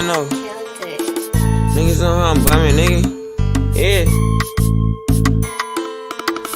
know. Niggas know how I'm bumming, nigga. Yeah.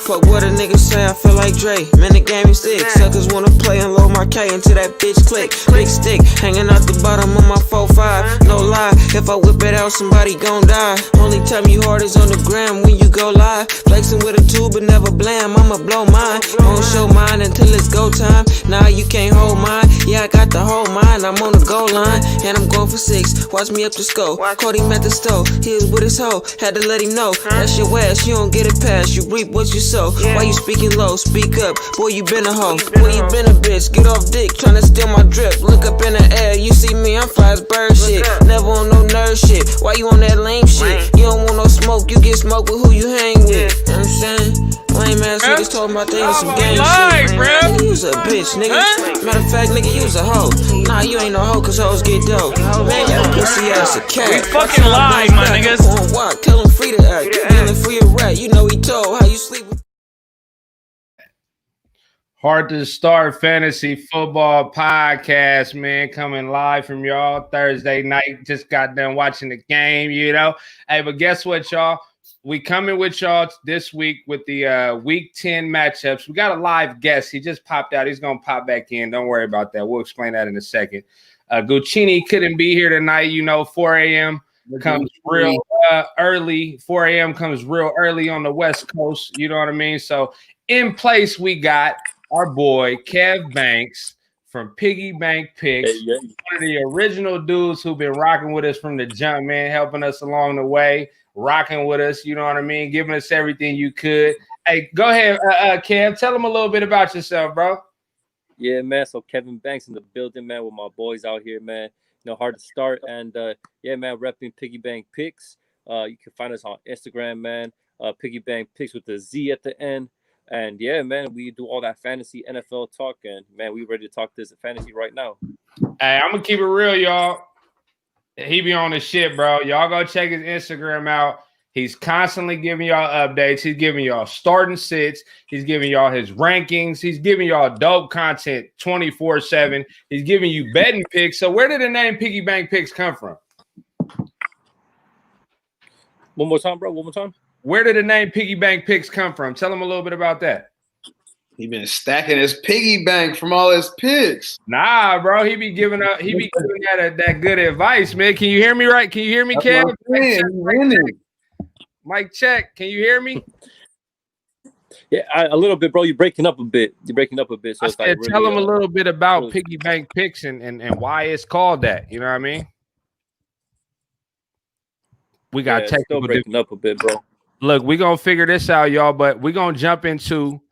Fuck what a nigga say, I feel like Dre. Man, the game is sick. Suckers wanna play and load my K until that bitch click. Big stick, hanging out the bottom of my 4-5. No lie, if I whip it out, somebody gon' die. Only time you hard is on the gram when you go live. Flexing with a tube but never blam, I'ma blow mine. Won't show mine until it's go time. Nah, you can't hold mine. Yeah, I got the whole mine, I'm on the goal line. And I'm going for 6, watch me up the scope. Caught him at the stove, he was with his hoe. Had to let him know, that's your ass, you don't get it past. You reap what you sow. Why you speaking low? Speak up, boy, you been a hoe. Boy, you been a bitch, get off dick, tryna steal my drip. Look up in the air, you see me, I'm fly as bird shit. Never on no nerd shit, why you on that lame shit? You don't want no smoke, you get smoke with who you hang with. You know what I'm saying? Lame ass niggas talking about they in some game shit. Nigga, you's a bitch, nigga. Matter of fact, nigga, you's a hoe. Nah, you ain't no hoe, cause hoes get dope. Man, you pussy ass a cat. We fucking live, my niggas. Walk, tell him free to act. Dealing for your rat, you know he told how you sleep with. Heart2Start Fantasy Football Podcast, man, coming live from y'all Thursday night. Just got done watching the game, you know. Hey, but guess what, y'all? We coming with y'all this week with the Week 10 matchups. We got a live guest. He just popped out. He's going to pop back in. Don't worry about that. We'll explain that in a second. Guccini couldn't be here tonight. You know, 4 a.m. comes real early. 4 a.m. comes real early on the West Coast. You know what I mean? So in place, we got our boy Kev Banks from Piggy Bank Picks, one of the original dudes who've been rocking with us from the jump, man, helping us along the way, rocking with us, you know what I mean, giving us everything you could. Hey, go ahead, Kev, tell them a little bit about yourself, bro. Yeah, man, so Kevin Banks in the building, man, with my boys out here, man. You know, Heart2Start, and yeah, man, repping Piggy Bank Picks. You can find us on Instagram, man, Piggy Bank Picks with the Z at the end. And yeah, man, we do all that fantasy NFL talk, and man, we ready to talk this fantasy right now. Hey, I'm gonna keep it real, y'all. He be on the shit, bro. Y'all go check his Instagram out. He's constantly giving y'all updates. He's giving y'all starting sits. He's giving y'all his rankings. He's giving y'all dope content 24/7. He's giving you betting picks. So where did the name Piggy Bank Picks come from? One more time, bro. One more time. Where did the name Piggy Bank Picks come from? Tell him a little bit about that. He been stacking his piggy bank from all his picks. Nah, bro. He be giving up. He be giving that good advice, man. Can you hear me right? Can you hear me, Kev? Mic check. Can you hear me? Yeah, a little bit, bro. You're breaking up a bit. So I said, like tell him a little bit about really Piggy Bank Picks and why it's called that. You know what I mean? We got technical breaking up a bit, bro. Look, we're going to figure this out, y'all, but we're going to jump into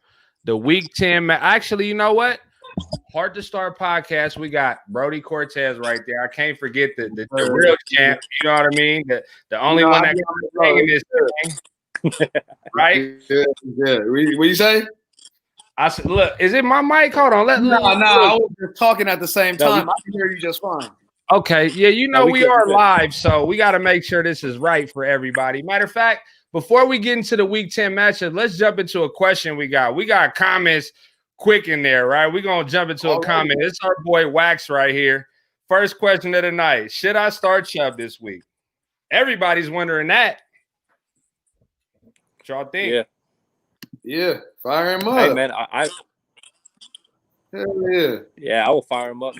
the Week 10. Actually, you know what? Heart2Start podcast. We got Brody Cortez right there. I can't forget the real champ. You know what I mean? The only one that can hang in this thing. Right? Yeah. What you say? I said, look, is it my mic? Hold on. No, I was just talking at the same time. I can hear you just fine. Okay. Yeah, you know, we are live, so we got to make sure this is right for everybody. Matter of fact, before we get into the Week 10 matchup, let's jump into a question we got. We got comments quick in there, right? We're going to jump into a comment. It's our boy Wax right here. First question of the night. Should I start Chubb this week? Everybody's wondering that. What y'all think? Yeah. Fire him up. Hey, man, Hell yeah. Yeah, I will fire him up.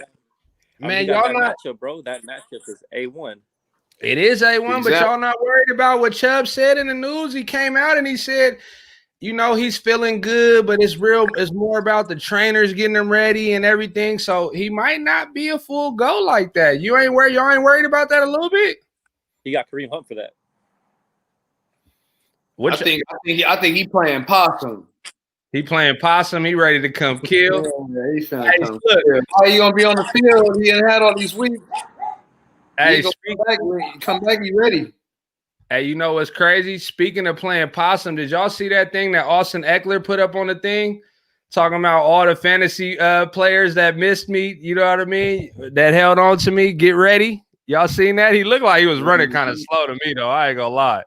Man, y'all not matchup, bro. That matchup is A1. It is A1, exactly. But y'all not worried about what Chubb said in the news. He came out and he said, you know, he's feeling good, but it's more about the trainers getting him ready and everything. So he might not be a full go like that. Y'all ain't worried about that a little bit? He got Kareem Hunt for that. I think he playing possum. He playing possum. He ready to come kill. Yeah, he's trying to come kill. How you gonna be on the field? He ain't had all these weeks. Hey, come back, you ready? Hey, you know what's crazy? Speaking of playing possum, did y'all see that thing that Austin Eckler put up on the thing? Talking about all the fantasy players that missed me, you know what I mean? That held on to me. Get ready. Y'all seen that? He looked like he was running kind of slow to me, though. I ain't gonna lie.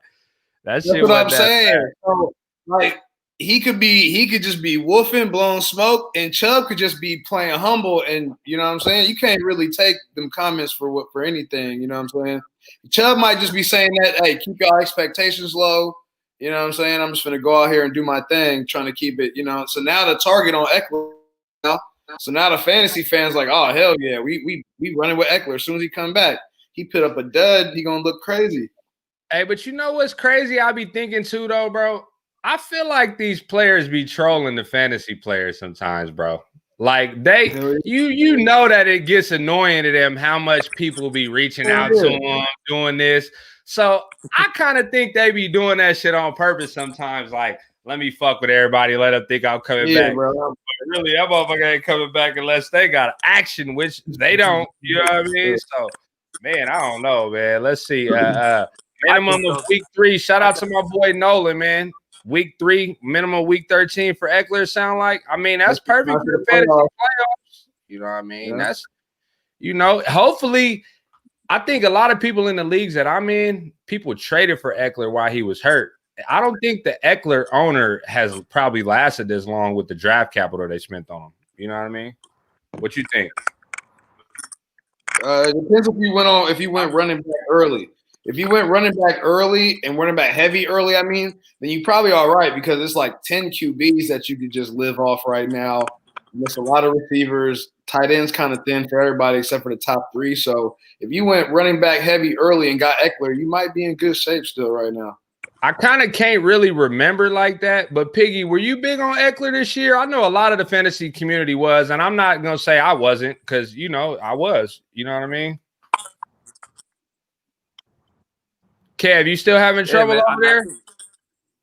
That's what I'm saying. So, like, he could just be wolfing, blowing smoke, and Chubb could just be playing humble. And you know what I'm saying? You can't really take them comments for anything. You know what I'm saying? Chubb might just be saying that, hey, keep your expectations low. You know what I'm saying? I'm just gonna go out here and do my thing, trying to keep it. You know. So now the target on Eckler. So now the fantasy fans like, oh hell yeah, we running with Eckler as soon as he come back. He put up a dud. He gonna look crazy. Hey, but you know what's crazy? I be thinking too, though, bro. I feel like these players be trolling the fantasy players sometimes, bro. Like you know that it gets annoying to them how much people be reaching out to them, doing this. So I kind of think they be doing that shit on purpose sometimes. Like, let me fuck with everybody, let them think I'm coming back. Bro. But really, that motherfucker ain't coming back unless they got action, which they don't. You know what I mean? So, man, I don't know, man. Let's see. Minimum of week 3. Shout out to my boy Nolan, man. Week 3, minimum week 13 for Eckler. Sound like? I mean, that's perfect for the fantasy playoffs. You know what I mean? Yeah. That's, hopefully, I think a lot of people in the leagues that I'm in, people traded for Eckler while he was hurt. I don't think the Eckler owner has probably lasted this long with the draft capital they spent on him. You know what I mean? What you think? It depends if you went running back early. If you went running back early and running back heavy early, then you probably all right because it's like 10 QBs that you could just live off right now. There's a lot of receivers. Tight ends kind of thin for everybody except for the top 3. So if you went running back heavy early and got Eckler, you might be in good shape still right now. I kind of can't really remember like that. But, Piggy, were you big on Eckler this year? I know a lot of the fantasy community was, and I'm not going to say I wasn't because, I was. You know what I mean? Kev, you still having trouble over there?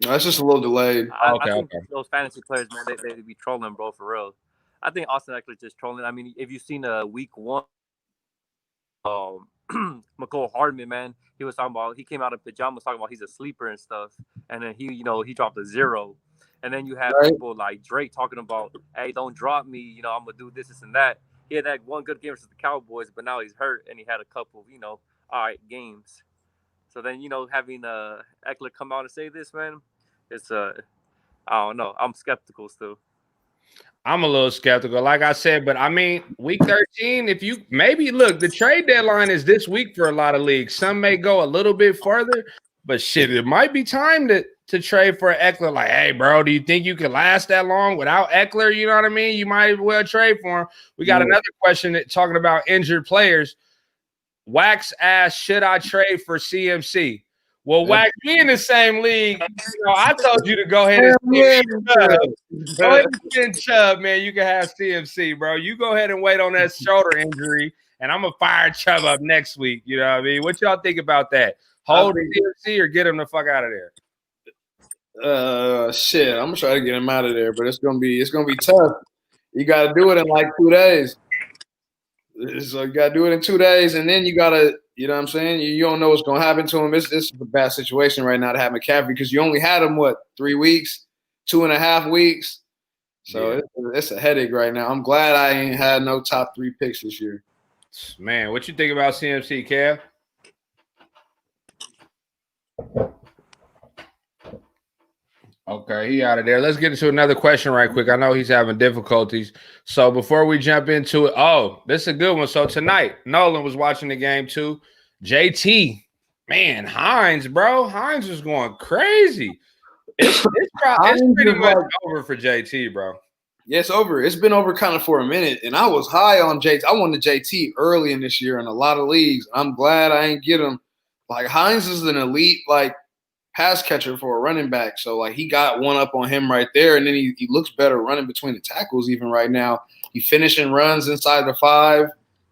No, it's just a little delayed. I think those fantasy players, man, they be trolling, bro, for real. I think Austin Eckler just trolling. I mean, if you've seen week 1, McCole Hardman, man, he came out in pajamas talking about he's a sleeper and stuff, and then he dropped a 0, and then you have people like Drake talking about, hey, don't drop me, I'm gonna do this and that. He had that one good game versus the Cowboys, but now he's hurt and he had a couple, all right games. So then, having Eckler come out and say this, man, it's I don't know. I'm skeptical still. I'm a little skeptical, like I said, but I mean, week 13, if you maybe look, the trade deadline is this week for a lot of leagues. Some may go a little bit further, but shit, it might be time to trade for Eckler. Like, hey, bro, do you think you can last that long without Eckler? You know what I mean? You might as well trade for him. We got another question talking about injured players. Wax asked, should I trade for CMC? Well, Wax, we in the same league. I told you to go ahead and Chubb. Go ahead and send Chubb, man. You can have CMC, bro. You go ahead and wait on that shoulder injury, and I'm going to fire Chubb up next week. You know what I mean? What y'all think about that? Hold CMC or get him the fuck out of there? Shit, I'm going to try to get him out of there, but it's gonna be tough. You got to do it in like 2 days. So you got to do it in 2 days, and then you got to, you know what I'm saying? You don't know what's going to happen to him. It's a bad situation right now to have McCaffrey because you only had him, 3 weeks, 2.5 weeks? So it's a headache right now. I'm glad I ain't had no top 3 picks this year. Man, what you think about CMC, Kev? Okay, he out of there. Let's get into another question right quick. I know he's having difficulties. So before we jump into it, this is a good one. So tonight, Nolan was watching the game too. JT, man, Hines, bro. Hines was going crazy. It's pretty much over for JT, bro. Yeah, it's over. It's been over kind of for a minute. And I was high on JT. I wanted JT early in this year in a lot of leagues. I'm glad I ain't get him. Like, Hines is an elite, pass catcher for a running back. So, he got one up on him right there. And then he looks better running between the tackles even right now. He finishing runs inside the 5.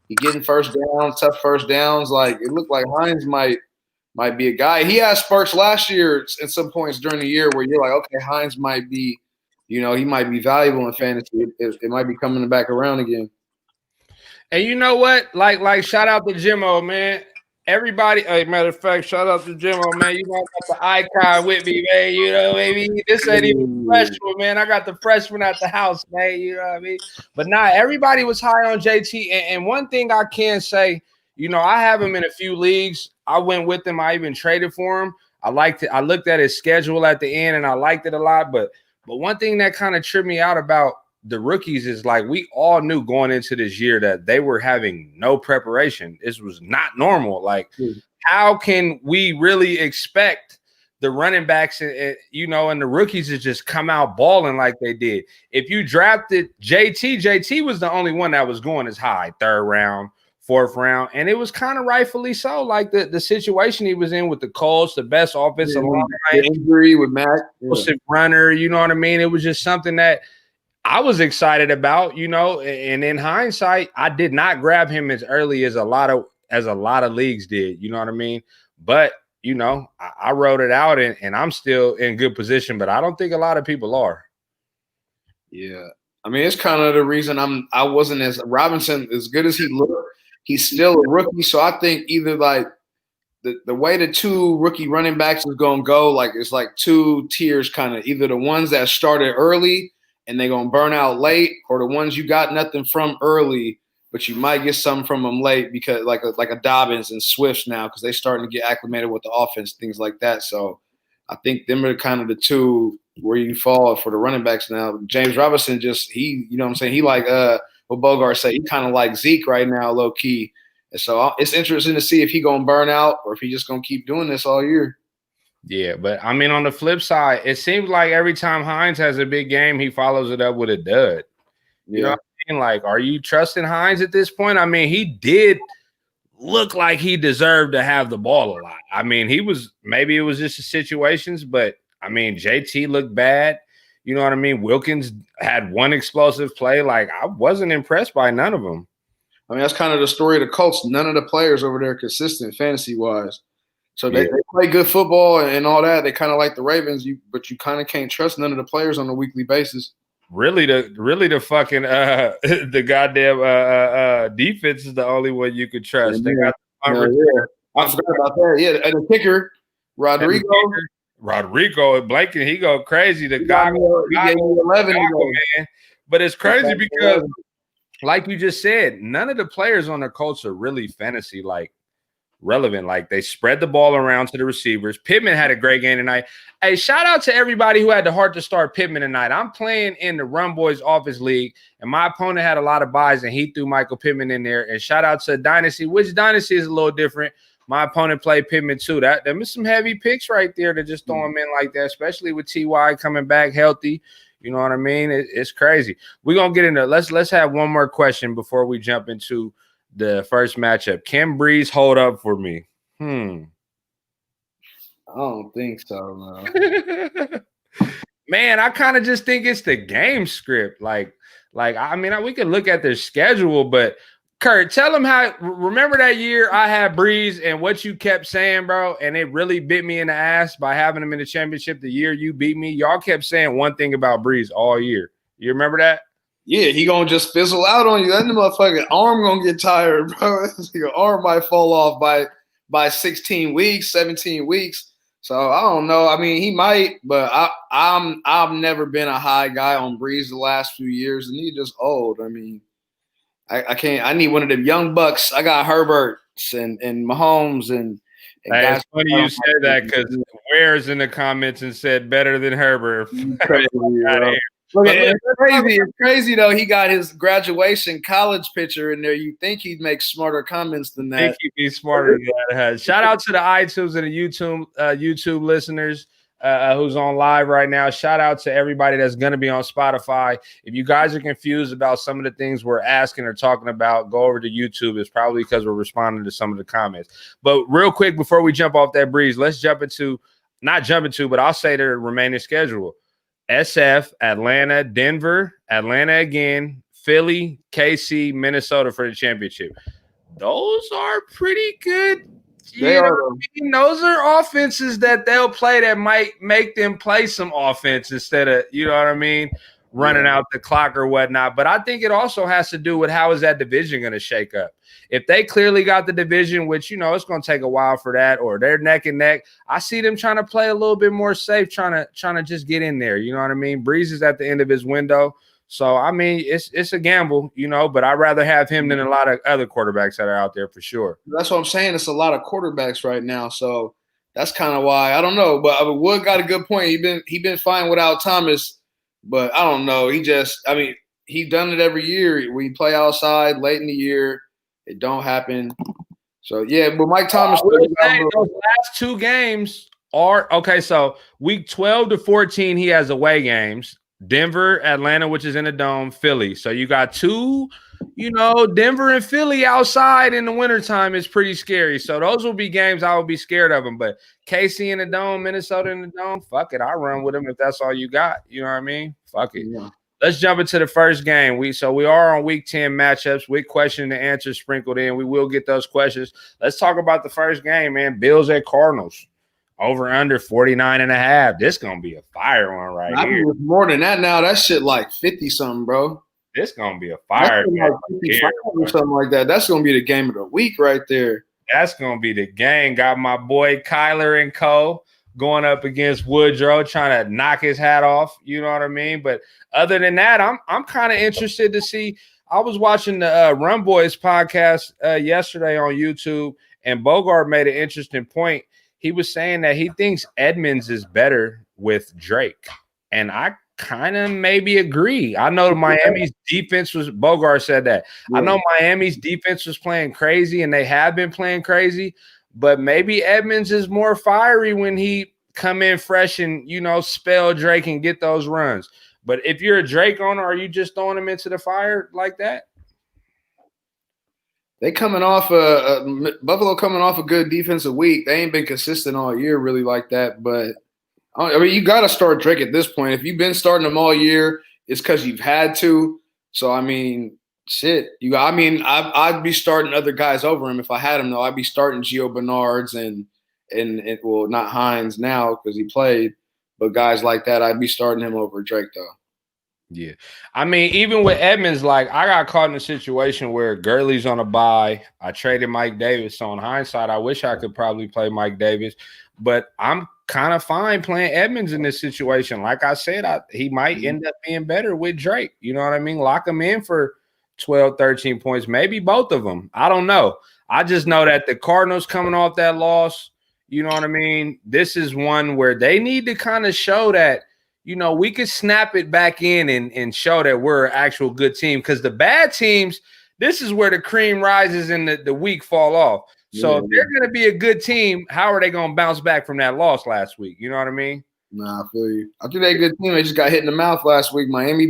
He getting first downs, tough first downs. It looked like Hines might be a guy. He had spurts last year at some points during the year where you're like, okay, Hines might be, he might be valuable in fantasy. It might be coming back around again. And you know what? Like shout out to Jimmo, man. Everybody, matter of fact, shout out to Jimmo, man. You got the icon with me, man. You know, maybe this ain't even freshman, man. I got the freshman at the house, man. You know what I mean? But everybody was high on JT. And one thing I can say, I have him in a few leagues. I went with him. I even traded for him. I liked it. I looked at his schedule at the end, and I liked it a lot. But But one thing that kind of tripped me out about the rookies is like we all knew going into this year that they were having no preparation. This was not normal. Like, how can we really expect the running backs and the rookies to just come out balling like they did? If you drafted JT was the only one that was going as high, 3rd round, 4th round, and it was kind of rightfully so. Like the situation he was in with the Colts, the best offensive line, injury with Mac, runner, you know what I mean? It was just something that I was excited about, and in hindsight, I did not grab him as early as a lot of leagues did, you know what I mean? But, I wrote it out and I'm still in good position, but I don't think a lot of people are. Yeah. I mean, it's kind of the reason I wasn't as Robinson, as good as he looked, he's still a rookie. So I think either like the way the 2 rookie running backs is going to go, like it's like 2 tiers kind of, either the ones that started early and they're going to burn out late, or the ones you got nothing from early, but you might get something from them late because like a Dobbins and Swifts now, because they're starting to get acclimated with the offense, things like that. So I think them are kind of the 2 where you fall for the running backs now. James Robinson he like what Bogart said, he kind of like Zeke right now, low key. And so it's interesting to see if he going to burn out or if he just going to keep doing this all year. Yeah, but I mean, on the flip side, it seems like every time Hines has a big game, he follows it up with a dud. You know what I mean? Like, are you trusting Hines at this point? I mean, he did look like he deserved to have the ball a lot. I mean, maybe it was just the situations, but I mean, JT looked bad. You know what I mean? Wilkins had one explosive play. Like, I wasn't impressed by none of them. I mean, that's kind of the story of the Colts. None of the players over there are consistent fantasy-wise. So they play good football and all that. They kind of like the Ravens, but you kind of can't trust none of the players on a weekly basis. Really, the fucking the goddamn defense is the only one you could trust. They got I forgot about that. Yeah, and the kicker, Rodrigo Blanken, he go crazy. The guy, he gave me 11, man. But it's crazy because, like you just said, none of the players on the Colts are really fantasy like relevant. Like, they spread the ball around to the receivers. Pittman had a great game tonight. Hey, shout out to everybody who had the heart to start Pittman tonight. I'm playing in the Run Boys Office League, and my opponent had a lot of buys, and he threw Michael Pittman in there. And shout out to Dynasty, which Dynasty is a little different. My opponent played Pittman too. There was some heavy picks right there to just throw him in like that, especially with T.Y. coming back healthy. You know what I mean? It's crazy. We're going to get into it. Let's have one more question before we jump into the first matchup. Can Breeze hold up for me? I don't think so, no. Man, I kind of just think it's the game script. Like I mean, we could look at their schedule, but Kurt, tell them remember that year I had Breeze and what you kept saying, bro, and it really bit me in the ass by having him in the championship the year you beat me. Y'all kept saying one thing about Breeze all year. You remember that? Yeah, he gonna just fizzle out on you. That motherfucking arm gonna get tired, bro. Your arm might fall off by 16 weeks, 17 weeks. So I don't know. I mean, he might, but I've never been a high guy on Breeze the last few years, and he's just old. I mean, I can't. I need one of them young bucks. I got Herbert and Mahomes and guys. It's funny you said that because Ware's in the comments and said better than Herbert. Look, it's crazy though. He got his graduation college picture in there. You think he'd make smarter comments than that? I think he'd be smarter than that. Shout out to the iTunes and the YouTube listeners who's on live right now. Shout out to everybody that's going to be on Spotify. If you guys are confused about some of the things we're asking or talking about, go over to YouTube. It's probably because we're responding to some of the comments. But real quick, before we jump off that Breeze, let's but I'll say the remaining schedule. SF, Atlanta, Denver, Atlanta again, Philly, KC, Minnesota for the championship. Those are pretty good. Those are offenses that they'll play that might make them play some offense instead of, you know what I mean, running out the clock or whatnot. But I think it also has to do with how is that division going to shake up. If they clearly got the division, which, it's going to take a while for that, or they're neck and neck, I see them trying to play a little bit more safe, trying to just get in there. You know what I mean? Breeze is at the end of his window. So, I mean, it's a gamble, but I'd rather have him than a lot of other quarterbacks that are out there for sure. That's what I'm saying. It's a lot of quarterbacks right now. So that's kind of why. I don't know. But Wood got a good point. He been fine without Thomas. But I don't know. He done it every year. We play outside late in the year. It don't happen. So, yeah, but Mike Thomas. Those last 2 games are okay. So week 12 to 14, he has away games. Denver, Atlanta, which is in the dome, Philly. So you got 2, Denver and Philly outside in the wintertime is pretty scary. So those will be games I would be scared of them. But KC in the dome, Minnesota in the dome, fuck it. I'll run with them if that's all you got. You know what I mean? Fuck it. Yeah. Let's jump into the first game. We are on week 10 matchups with question and answer sprinkled in. We will get those questions. Let's talk about the first game, man. Bills at Cardinals. Over under 49.5. This gonna be a fire one here. More than that now. That shit like 50 something, bro. This gonna be a fire game. Like 55 or something like that. That's gonna be the game of the week right there. That's gonna be the game. Got my boy Kyler and Co. going up against Woodrow, trying to knock his hat off. You know what I mean? But other than that, I'm kind of interested to see. I was watching the Run Boys podcast yesterday on YouTube, and Bogart made an interesting point. He was saying that he thinks Edmonds is better with Drake, and I kind of maybe agree. I know Miami's defense was Bogart said that. Yeah. I know Miami's defense was playing crazy, and they have been playing crazy. But maybe Edmonds is more fiery when he come in fresh and, spell Drake and get those runs. But if you're a Drake owner, are you just throwing him into the fire like that? They coming off Buffalo coming off a good defensive week. They ain't been consistent all year really like that. But, you got to start Drake at this point. If you've been starting him all year, it's because you've had to. So, shit, I'd be starting other guys over him if I had him. Though I'd be starting Gio Bernards and well, not Hines now because he played, but guys like that, I'd be starting him over Drake though. Yeah, even with Edmonds, like I got caught in a situation where Gurley's on a bye. I traded Mike Davis. So in hindsight, I wish I could probably play Mike Davis, but I'm kind of fine playing Edmonds in this situation. Like I said, he might end up being better with Drake. You know what I mean? Lock him in for 12, 13 points, maybe both of them. I don't know. I just know that the Cardinals coming off that loss, you know what I mean? This is one where they need to kind of show that, we could snap it back in and show that we're an actual good team. Because the bad teams, this is where the cream rises and the weak fall off. So if they're going to be a good team, how are they going to bounce back from that loss last week? You know what I mean? Nah, I feel you. I think they're a good team. They just got hit in the mouth last week. Miami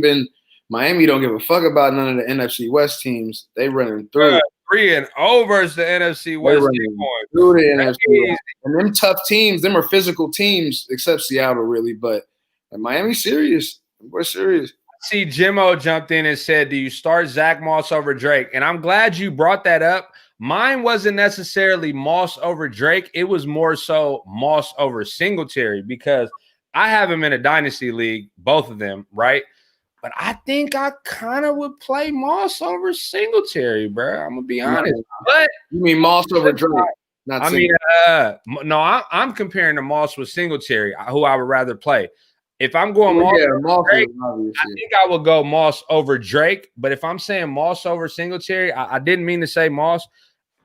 don't give a fuck about none of the NFC West teams. They running through. 3-0 versus the NFC West team. Through the NFC. And them tough teams, them are physical teams, except Seattle, really. But Miami's serious. We're serious. See, Jimmo jumped in and said, do you start Zach Moss over Drake? And I'm glad you brought that up. Mine wasn't necessarily Moss over Drake. It was more so Moss over Singletary because I have him in a dynasty league, both of them, right? But I think I kind of would play Moss over Singletary, bro. I'm gonna be honest. But you mean Moss over Drake? No, I'm comparing the Moss with Singletary, who I would rather play. If I'm going Moss Drake, I think I would go Moss over Drake. But if I'm saying Moss over Singletary, I didn't mean to say Moss.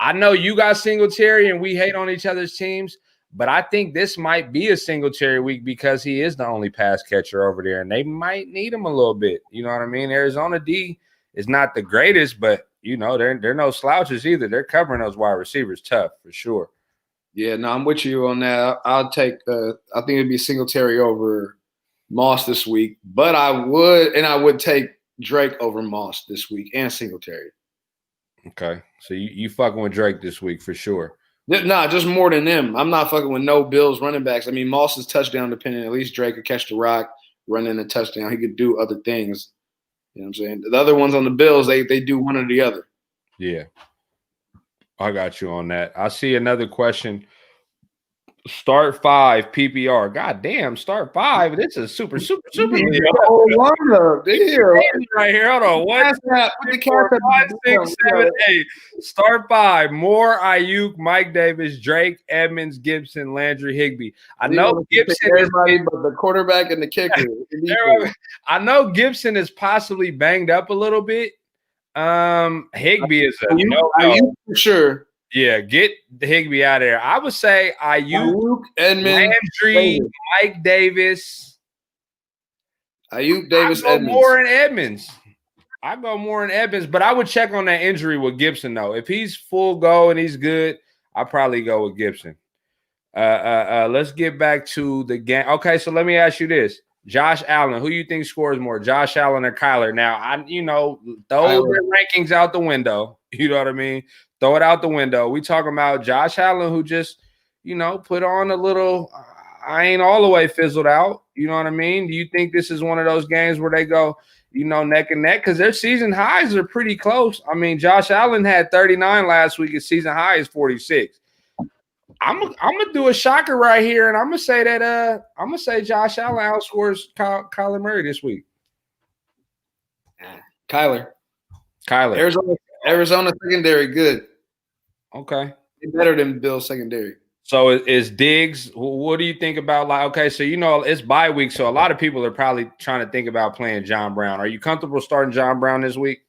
I know you got Singletary and we hate on each other's teams. But I think this might be a Singletary week because he is the only pass catcher over there, and they might need him a little bit. You know what I mean? Arizona D is not the greatest, but, they're no slouches either. They're covering those wide receivers tough for sure. Yeah, no, I'm with you on that. I'll take I think it'd be Singletary over Moss this week, but I would take Drake over Moss this week and Singletary. Okay, so you fucking with Drake this week for sure. Nah, just more than them. I'm not fucking with no Bills running backs. Moss is touchdown dependent. At least Drake could catch the rock, run in a touchdown. He could do other things. You know what I'm saying? The other ones on the Bills, they do one or the other. Yeah. I got you on that. I see another question. Start 5 PPR. God damn, start 5. This is super. Right here. Hold on. 1, 2, 3, 4, 5, 6, 7, 8. Start 5. Moore, Ayuk, Mike Davis, Drake, Edmonds, Gibson, Landry, Higbee. I know Gibson is but the quarterback and the kicker. I know Gibson is possibly banged up a little bit. Higbee is Ayuk for sure. Yeah, get the Higbee out of there. I would say Ayuk, Edmonds, Landry, Mike Davis. Ayuk, Davis, I go Edmonds. more in Edmonds. But I would check on that injury with Gibson though. If he's full go and he's good, I'll probably go with Gibson. Let's get back to the game. Okay, so let me ask you this. Josh Allen, who you think scores more, Josh Allen or Kyler? Now, throw the rankings out the window. You know what I mean? Throw it out the window. We talking about Josh Allen, who just, put on a little I ain't all the way fizzled out. You know what I mean? Do you think this is one of those games where they go, neck and neck? Because their season highs are pretty close. I mean, Josh Allen had 39 last week. His season high is 46. I'm gonna do a shocker right here, and I'm gonna say Josh Allen outscores Kyler Murray this week. Kyler. Arizona secondary good. Okay, better than Bill's secondary. So is Diggs? What do you think about okay? So it's bye week, so a lot of people are probably trying to think about playing John Brown. Are you comfortable starting John Brown this week?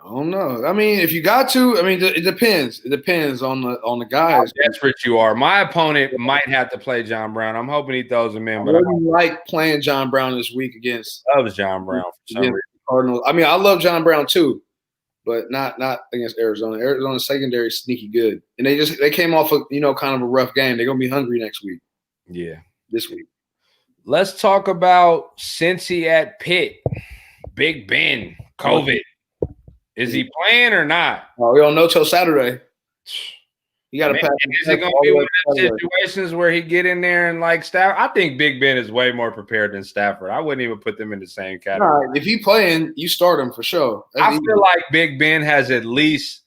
I don't know. I mean, if you got to, it depends. It depends on the guys. How desperate you are. My opponent might have to play John Brown. I'm hoping he throws him in. But I wouldn't like playing John Brown this week against. Loves John Brown for some reason. Cardinals. I love John Brown too, but not against Arizona. Arizona's secondary is sneaky good, and they came off of kind of a rough game. They're gonna be hungry next week. Yeah, this week. Let's talk about Cincy at Pitt. Big Ben, COVID. Is he playing or not? Oh, we don't know till Saturday. You got to pass. Is it going to be one of those situations where he get in there and Stafford? I think Big Ben is way more prepared than Stafford. I wouldn't even put them in the same category. If he playing, you start him for sure. I feel like Big Ben has at least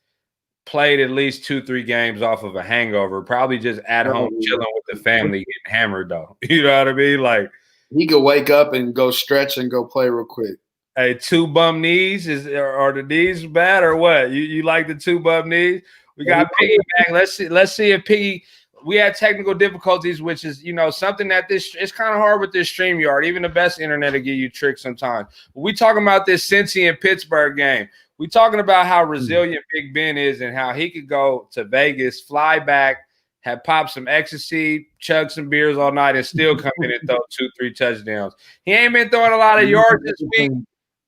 played 2-3 games off of a hangover, probably just at home chilling with the family getting hammered though. You know what I mean? He could wake up and go stretch and go play real quick. Hey, 2 bum knees are the knees bad or what? You like the 2 bum knees? We got Piggy back. Let's see if Piggy. We had technical difficulties, which is something that it's kind of hard with this StreamYard. Even the best internet will give you tricks sometimes. But we talking about this Cincy and Pittsburgh game. We talking about how resilient Big Ben is and how he could go to Vegas, fly back, have popped some ecstasy, chug some beers all night, and still come in and throw 2-3 touchdowns. He ain't been throwing a lot of yards this week.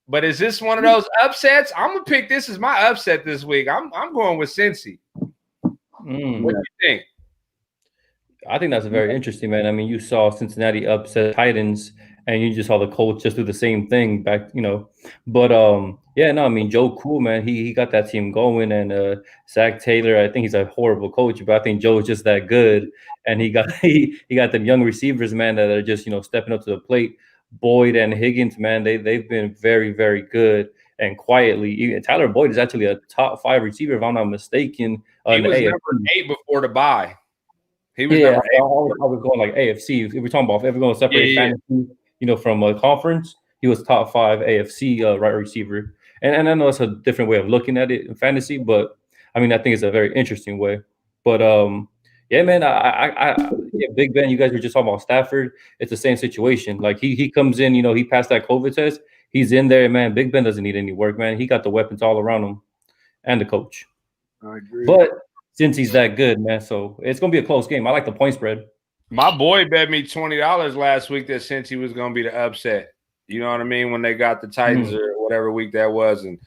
But is this one of those upsets? I'm gonna pick this as my upset this week. I'm going with Cincy. What do you think? I think that's very interesting, man. I mean, you saw Cincinnati upset Titans, and you just saw the Colts just do the same thing back, But Joe Cool, man, he got that team going, and Zach Taylor, I think he's a horrible coach, but I think Joe's just that good, and he got them young receivers, man, that are just stepping up to the plate. Boyd and Higgins, man, they've been very, very good and quietly. Even Tyler Boyd is actually a top 5 receiver, if I'm not mistaken. He was number 8 before the bye. He was number 8. I was going AFC. If we're talking about if we're going to separate fantasy, from a conference, he was top 5 AFC right receiver. And I know it's a different way of looking at it in fantasy, but I think it's a very interesting way. But yeah, man, Big Ben, you guys were just talking about Stafford. It's the same situation. He comes in, he passed that COVID test. He's in there, man. Big Ben doesn't need any work, man. He got the weapons all around him and the coach. I agree. But since he's that good, man, so it's going to be a close game. I like the point spread. My boy bet me $20 last week that since he was going to be the upset. You know what I mean? When they got the Titans or whatever week that was. And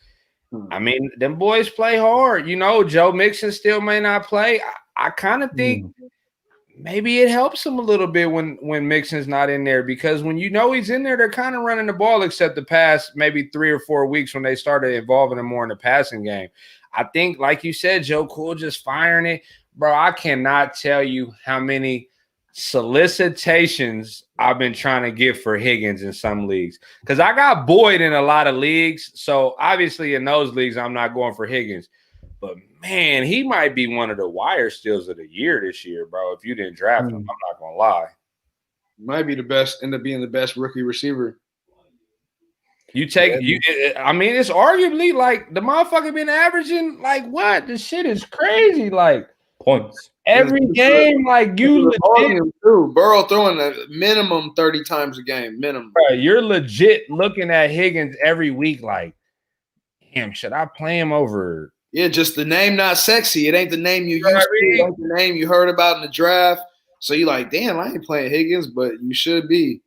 them boys play hard. Joe Mixon still may not play. I kind of think maybe it helps him a little bit when Mixon's not in there, because when he's in there, they're kind of running the ball, except the past maybe 3 or 4 weeks when they started involving him more in the passing game. I think, like you said, Joe Cool just firing it. Bro, I cannot tell you how many solicitations I've been trying to get for Higgins in some leagues, because I got Boyd in a lot of leagues. So obviously in those leagues, I'm not going for Higgins. But, man, he might be one of the wire steals of the year this year, bro. If you didn't draft him, I'm not going to lie. Might be the best, end up being the best rookie receiver. It's arguably the motherfucker been averaging what? This shit is crazy. Points. Every game, you legit. Burrow throwing a minimum 30 times a game, minimum. Bro, you're legit looking at Higgins every week damn, should I play him over? Yeah, just the name not sexy. It ain't the name you used to. It ain't the name you heard about in the draft. So you're like, damn, I ain't playing Higgins, but you should be.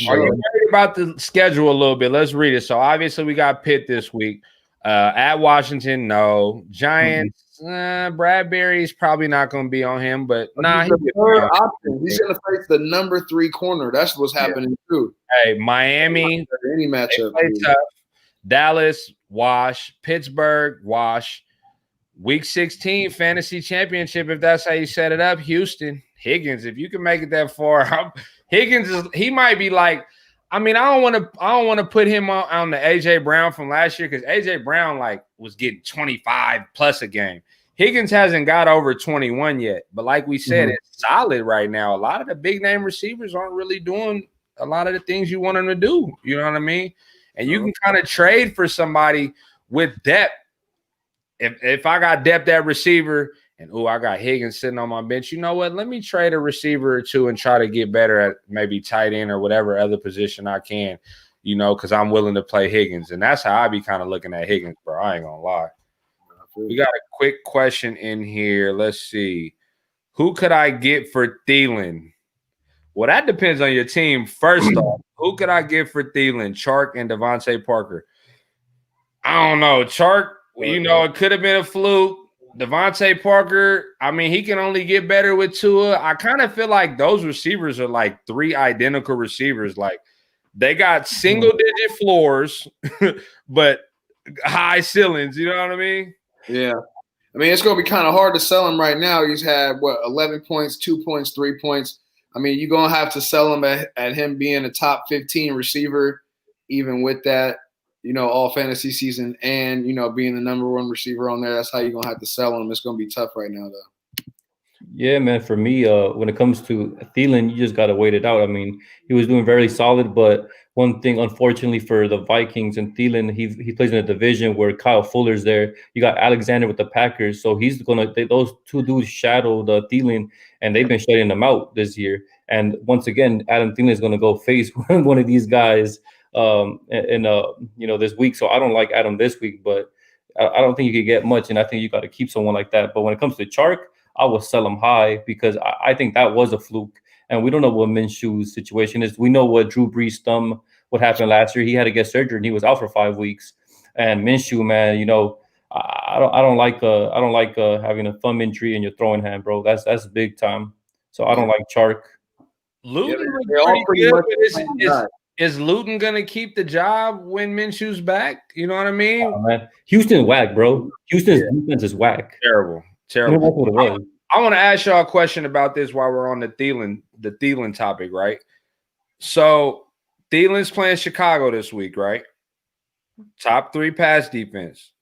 Are you worried about the schedule a little bit? Let's read it. So obviously we got Pitt this week. At Washington, no. Giants, Bradbury's probably not going to be on him, but nah. He's the third option. He's going to face the number 3 corner. That's what's happening too. Hey, Miami, any matchup. Tough. Dallas, wash. Pittsburgh, wash. Week 16 fantasy championship, if that's how you set it up. Houston, Higgins, if you can make it that far, Higgins he might be like. I mean, I don't want to put him on the AJ Brown from last year because AJ Brown like was getting 25 plus a game. Higgins hasn't got over 21 yet, but like we said, it's solid right now. A lot of the big name receivers aren't really doing a lot of the things you want them to do. You know what I mean? And you can kind of trade for somebody with depth. If I got depth at receiver and I got Higgins sitting on my bench, you know what? Let me trade a receiver or two and try to get better at maybe tight end or whatever other position I can, you know, because I'm willing to play Higgins. And that's how I be kind of looking at Higgins, bro. I ain't gonna lie. We got a quick question in here. Let's see. Who could I get for Thielen? Well, that depends on your team. First off, who could I get for Thielen? Chark and Devontae Parker. I don't know. Chark, you know, it could have been a fluke. Devontae Parker, I mean, he can only get better with Tua. I kind of feel like those receivers are like 3 identical receivers. Like they got single-digit floors, but high ceilings. You know what I mean? Yeah. I mean, it's going to be kind of hard to sell him right now. He's had, 11 points, 2 points, 3 points. I mean, you're going to have to sell him at him being a top 15 receiver, even with that. You know, all fantasy season and, you know, being the number 1 receiver on there, that's how you're going to have to sell him. It's going to be tough right now, though. Yeah, man, for me, when it comes to Thielen, you just got to wait it out. I mean, he was doing very solid, but one thing, unfortunately, for the Vikings and Thielen, he plays in a division where Kyle Fuller's there. You got Alexander with the Packers, so he's going to – those two dudes shadow the Thielen, and they've been shutting them out this year. And once again, Adam Thielen is going to go face one of these guys this week. So I don't like Adam this week, but I don't think you could get much, and I think you got to keep someone like that. But when it comes to Chark, I will sell him high because I think that was a fluke, and we don't know what Minshew's situation is. We know what Drew Brees' thumb, what happened last year. He had to get surgery, and he was out for 5 weeks. And Minshew, man, you know, I don't like having a thumb injury in your throwing hand, bro. That's big time. So I don't like Chark. Luton is Luton gonna keep the job when Minshew's back? You know what I mean? Oh, man. Houston whack, bro. Houston's defense is whack. Terrible. I want to ask y'all a question about this while we're on the Thielen topic, right? So Thielen's playing Chicago this week, right? Top 3 pass defense.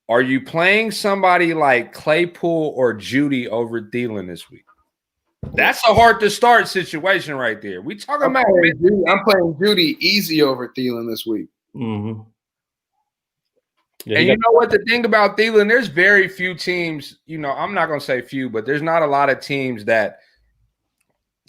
Are you playing somebody like Claypool or Judy over Thielen this week? That's a hard to start situation right there. We talking about. I'm playing Judy easy over Thielen this week. Mm-hmm. Yeah, and you know what? The thing about Thielen, there's very few teams. You know, I'm not gonna say few, but there's not a lot of teams that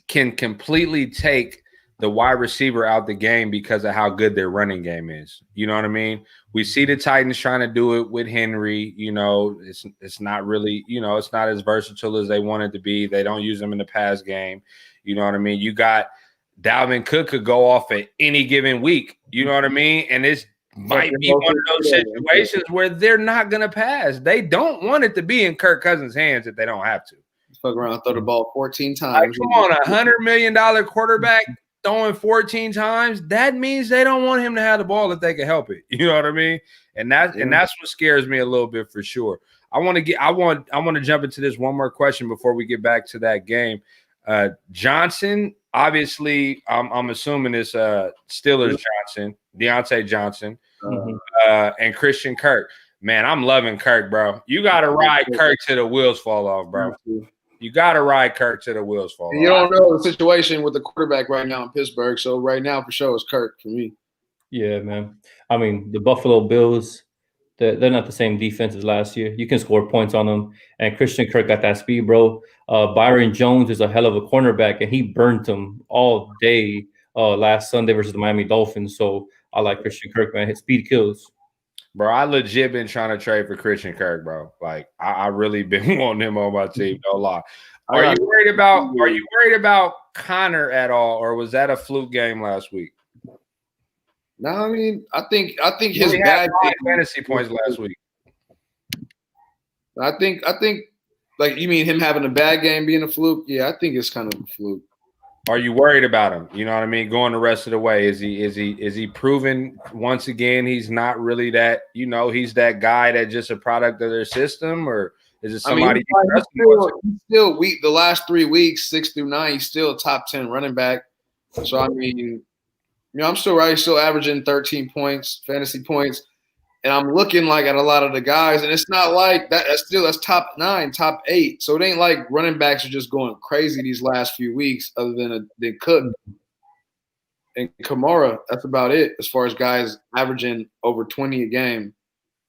can completely take the wide receiver out the game because of how good their running game is. You know what I mean? We see the Titans trying to do it with Henry. You know, it's not really, you know, it's not as versatile as they want it to be. They don't use them in the pass game. You know what I mean? You got Dalvin Cook could go off at any given week. You know what I mean? And it's might be one of those situations where they're not going to pass. They don't want it to be in Kirk Cousins' hands if they don't have to. Fuck around and throw the ball 14 times. Like, come on, $100 million quarterback throwing 14 times, that means they don't want him to have the ball if they can help it. You know what I mean? And that's what scares me a little bit for sure. I want to jump into this one more question before we get back to that game. Johnson, obviously, I'm assuming it's Steelers Johnson, Deontay Johnson, and Christian Kirk. Man, I'm loving Kirk, bro. You got to ride Kirk till the wheels fall off, bro. You got to ride Kirk till the wheels fall off. You don't know the situation with the quarterback right now in Pittsburgh, so right now for sure it's Kirk for me. Yeah, man. I mean, the Buffalo Bills, they're not the same defense as last year. You can score points on them, and Christian Kirk got that speed, bro. Byron Jones is a hell of a cornerback, and he burnt him all day last Sunday versus the Miami Dolphins. So I like Christian Kirk, man. His speed kills. Bro, I legit been trying to trade for Christian Kirk, bro. Like, I really been wanting him on my team. No lie. Are you worried about Connor at all, or was that a fluke game last week? No, I mean, I think his He had bad 5 fantasy points last week. I think like you mean him having a bad game being a fluke? Yeah, I think it's kind of a fluke. Are you worried about him? You know what I mean? Going the rest of the way. Is he proven once again he's not really that, he's that guy that just a product of their system, or is it somebody he's still weak the last 3 weeks, 6 through 9, he's still a top 10 running back. So I mean, I'm still averaging 13 points, fantasy points. And I'm looking like at a lot of the guys, and it's not like that. That's top 9, top 8. So it ain't like running backs are just going crazy these last few weeks, other than Cook and Kamara. That's about it as far as guys averaging over 20 a game.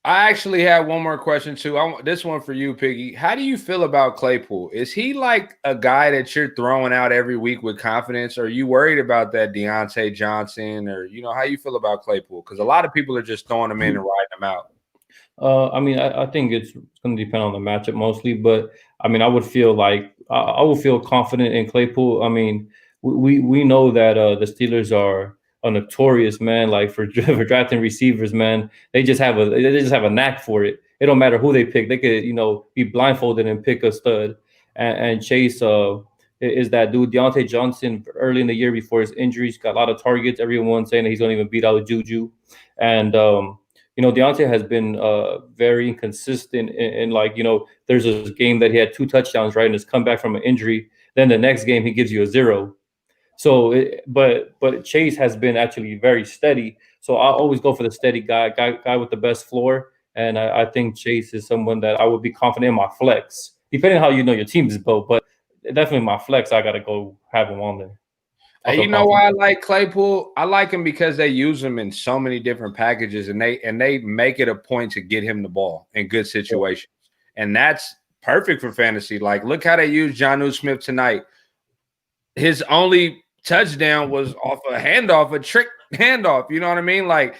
I actually have one more question too. This one for you, Piggy. How do you feel about Claypool? Is he like a guy that you're throwing out every week with confidence? Or are you worried about that Deontay Johnson, or how you feel about Claypool? Because a lot of people are just throwing him in and riding him out. I mean, I think it's going to depend on the matchup mostly, but I mean, I would feel like I would feel confident in Claypool. I mean, we know that the Steelers are a notorious, man, like for drafting receivers, man. They just have a knack for it. It don't matter who they pick. They could, be blindfolded and pick a stud. And Chase is that dude. Deontay Johnson early in the year before his injuries got a lot of targets. Everyone saying that he's going to even beat out Juju. And Deontay has been very inconsistent. And like, there's a game that he had 2 touchdowns, right, and his comeback from an injury. Then the next game he gives you a 0. So, but Chase has been actually very steady. So I always go for the steady guy with the best floor. And I think Chase is someone that I would be confident in my flex, depending on how your team is built. But definitely my flex, I got to go have him on there. Hey, you know why I like Claypool? I like him because they use him in so many different packages, and they make it a point to get him the ball in good situations. And that's perfect for fantasy. Like, look how they used Jonnu Smith tonight. His only touchdown was off a handoff, a trick handoff. You know what I mean? Like,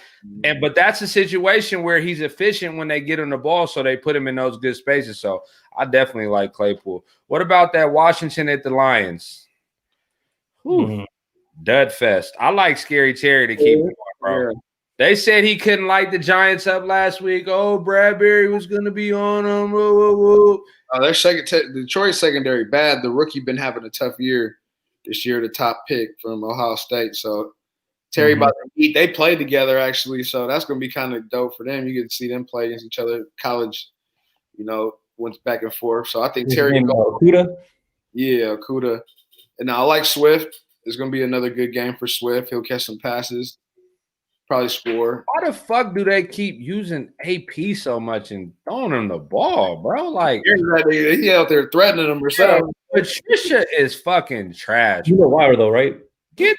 but that's a situation where he's efficient when they get him the ball, so they put him in those good spaces. So I definitely like Claypool. What about that Washington at the Lions? Dud fest. I like Scary Terry to keep going, bro. Yeah. They said he couldn't light the Giants up last week. Oh, Bradbury was going to be on them. Their Detroit secondary bad. The rookie been having a tough year this year, the top pick from Ohio State. So Terry about to eat. They played together actually, so that's going to be kind of dope for them. You get to see them play against each other. College, went back and forth. So I think Terry. Okuda? Yeah, Okuda. And now I like Swift. It's going to be another good game for Swift. He'll catch some passes, probably score. Why the fuck do they keep using AP so much and throwing him the ball, bro? Like, he out there threatening him or something. Patricia is fucking trash. You know why, though, right? Get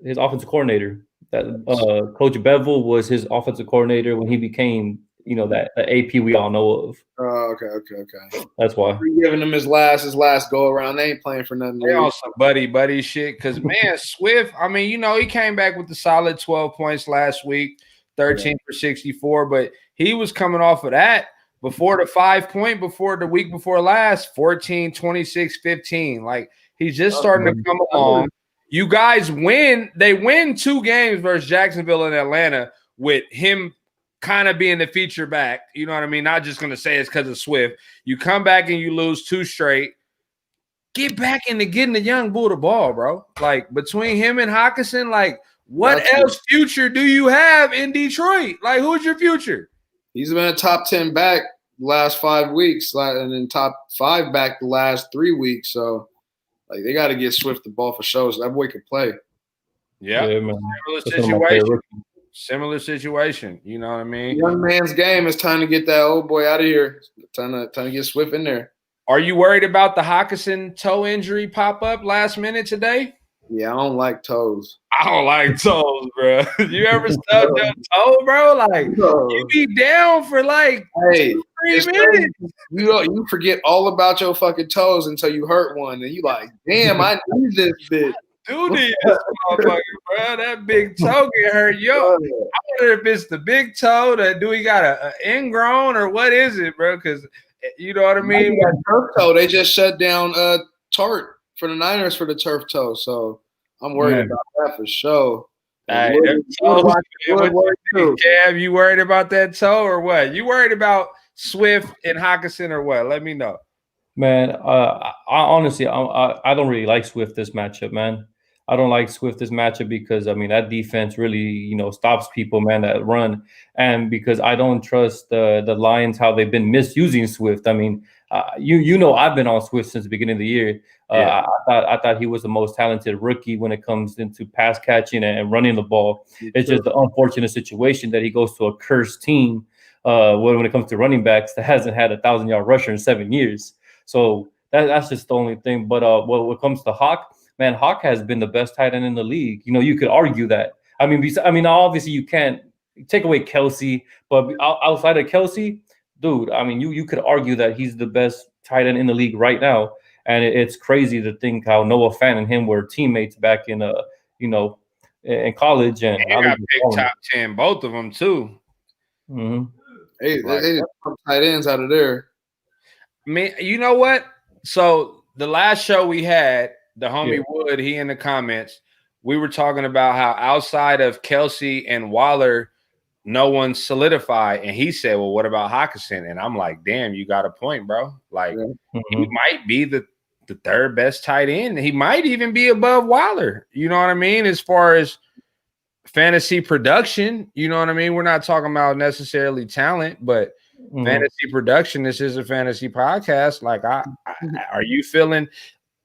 his offensive coordinator. That Coach Bevel was his offensive coordinator when he became, that AP we all know of. Oh, okay. That's why. We're giving him his last go around. They ain't playing for nothing. They on some buddy shit. Because, man, Swift, I mean, he came back with the solid 12 points last week, 13 for 64. But he was coming off of that before the 5 point, before the week before last, 14, 26, 15. Like, he's just starting to come along. You guys win. They win 2 games versus Jacksonville and Atlanta with him kind of being the feature back. You know what I mean? Not just going to say it's because of Swift. You come back and you lose 2 straight. Get back into getting the young bull the ball, bro. Like, between him and Hockenson, like, what else future do you have in Detroit? Like, who's your future? He's been a top 10 back the last 5 weeks, and then top 5 back the last 3 weeks. So, like, they got to get Swift the ball for show so that boy can play. Yeah, man. Similar situation. You know what I mean? Young man's game. It's time to get that old boy out of here. Time to get Swift in there. Are you worried about the Hockenson toe injury pop up last minute today? Yeah, I don't like toes. I don't like toes, bro. You ever stubbed your toe, bro? Like, you be down for like 3 minutes. You forget all about your fucking toes until you hurt one, and you like, damn, I need this bitch. duty this motherfucker, bro. That big toe get hurt. Yo, I wonder if it's the big toe. Do he got a ingrown or what is it, bro? Because you know what I mean. Turf toe. They just shut down Tart for the Niners for the turf toe. So I'm worried about that for sure. Hey, Cam, you worried about that toe or what? You worried about Swift and Hawkinson or what? Let me know. Man, I honestly, I don't really like Swift this matchup, man. I don't like Swift this matchup because I mean that defense really, stops people, man, that run, and because I don't trust the Lions how they've been misusing Swift. I mean, I've been on Swift since the beginning of the year. I thought he was the most talented rookie when it comes into pass catching and running the ball. It's just the unfortunate situation that he goes to a cursed team when it comes to running backs that hasn't had a 1,000-yard rusher in 7 years. So that's just the only thing. But when it comes to Hawk, man, Hawk has been the best tight end in the league. You could argue that. I mean, obviously you can't take away Kelsey, but outside of Kelsey, dude, I mean, you could argue that he's the best tight end in the league right now. And it's crazy to think how Noah Fant and him were teammates back in in college. And he got picked top 10, both of them too. Mm-hmm. Hey, they just tight ends out of there. Man, you know what? So the last show we had, the homie Wood, he in the comments, we were talking about how outside of Kelsey and Waller, no one solidified. And he said, well, what about Hawkinson? And I'm like, damn, you got a point, bro. Like, he might be the third best tight end. He might even be above Waller. You know what I mean? As far as fantasy production, you know what I mean? We're not talking about necessarily talent, but fantasy production. This is a fantasy podcast. Like, are you feeling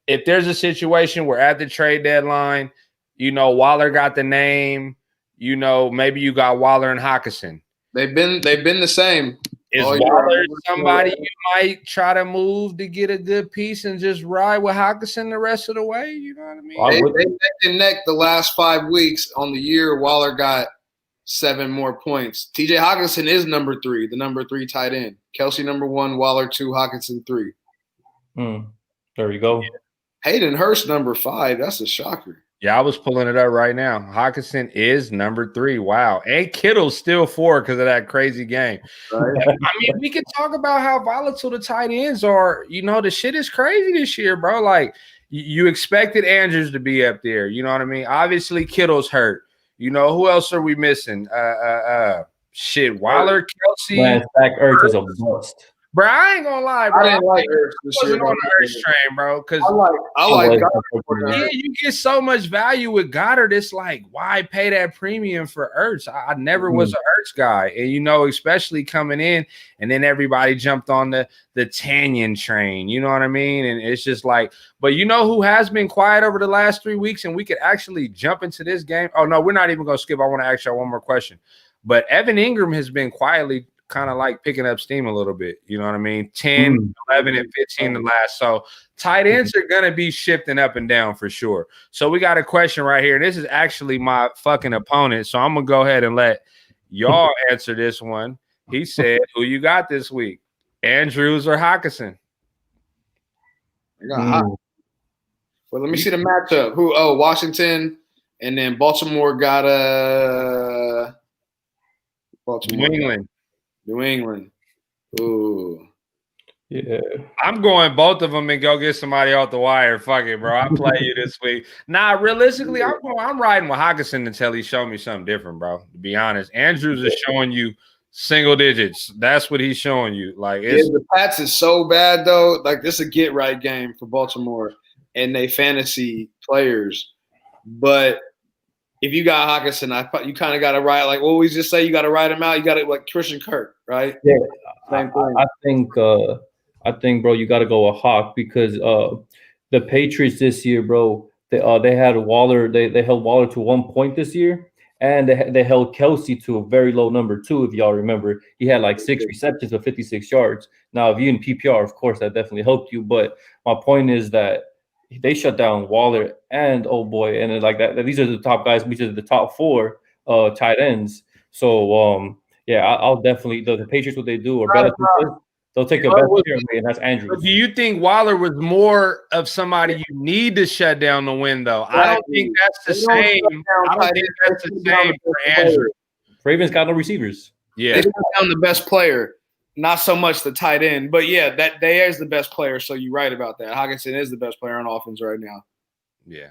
if there's a situation where at the trade deadline, Waller got the name, maybe you got Waller and Hawkinson. They've been the same. Is Waller somebody you might try to move to get a good piece and just ride with Hawkinson the rest of the way? You know what I mean? They neck and neck the last 5 weeks on the year. Waller got 7 more points. TJ Hawkinson is number 3, the number 3 tight end. Kelsey number 1, Waller 2, Hawkinson 3. There you go. Hayden Hurst number 5. That's a shocker. Yeah, I was pulling it up right now. Hawkinson is number 3. Wow. And Kittle's still 4 because of that crazy game. Right. I mean, we can talk about how volatile the tight ends are. The shit is crazy this year, bro. Like, you expected Andrews to be up there. You know what I mean? Obviously, Kittle's hurt. Who else are we missing? Waller, Kelsey. Man, Zach Ertz is a bust. Bro, I ain't gonna lie, bro. I didn't like Ertz this year. On the Ertz train, bro. Because I like Goddard. Yeah, you get so much value with Goddard. It's like, why pay that premium for Ertz? I never was an Ertz guy, and especially coming in, and then everybody jumped on the Tanyan train. You know what I mean? And it's just like, but who has been quiet over the last 3 weeks, and we could actually jump into this game. Oh no, we're not even gonna skip. I want to ask y'all one more question. But Evan Ingram has been quietly kind of like picking up steam a little bit. You know what I mean? 10, 11, and 15 the last. So tight ends are going to be shifting up and down for sure. So we got a question right here. This is actually my fucking opponent. So I'm going to go ahead and let y'all answer this one. He said, who you got this week? Andrews or Hawkinson? Well, let me see the matchup. Washington, and then Baltimore got New England. Ooh. Yeah. I'm going both of them and go get somebody off the wire. Fuck it, bro. I play you this week. Nah, realistically, I'm riding with Hawkinson until he show me something different, bro. To be honest, Andrews is showing you single digits. That's what he's showing you. Like, the Pats is so bad though. Like, this is a get right game for Baltimore and they fantasy players, but if you got Hawkinson, you kind of got to ride. Like, what we just say, you got to ride him out. You got to like Christian Kirk, right? Yeah, same thing. I think, bro, you got to go with Hawk because the Patriots this year, bro, they had Waller. They held Waller to 1 point this year, and they held Kelsey to a very low number 2. If y'all remember, he had like 6 receptions for 56 yards. Now, if you in PPR, of course, that definitely helped you. But my point is that they shut down Waller and and like that. These are the top guys. These are the top 4 tight ends. So I'll definitely the Patriots what they do are better. They'll take a best player away, and that's Andrews. Do you think Waller was more of somebody you need to shut down the win, though? I don't think that's the same. I don't think that's the same for Andrew. Ravens got no receivers. Yeah, They shut down the best player, not so much the tight end. But yeah, that they is the best player. So you're right about that. Hockenson is the best player on offense right now. yeah.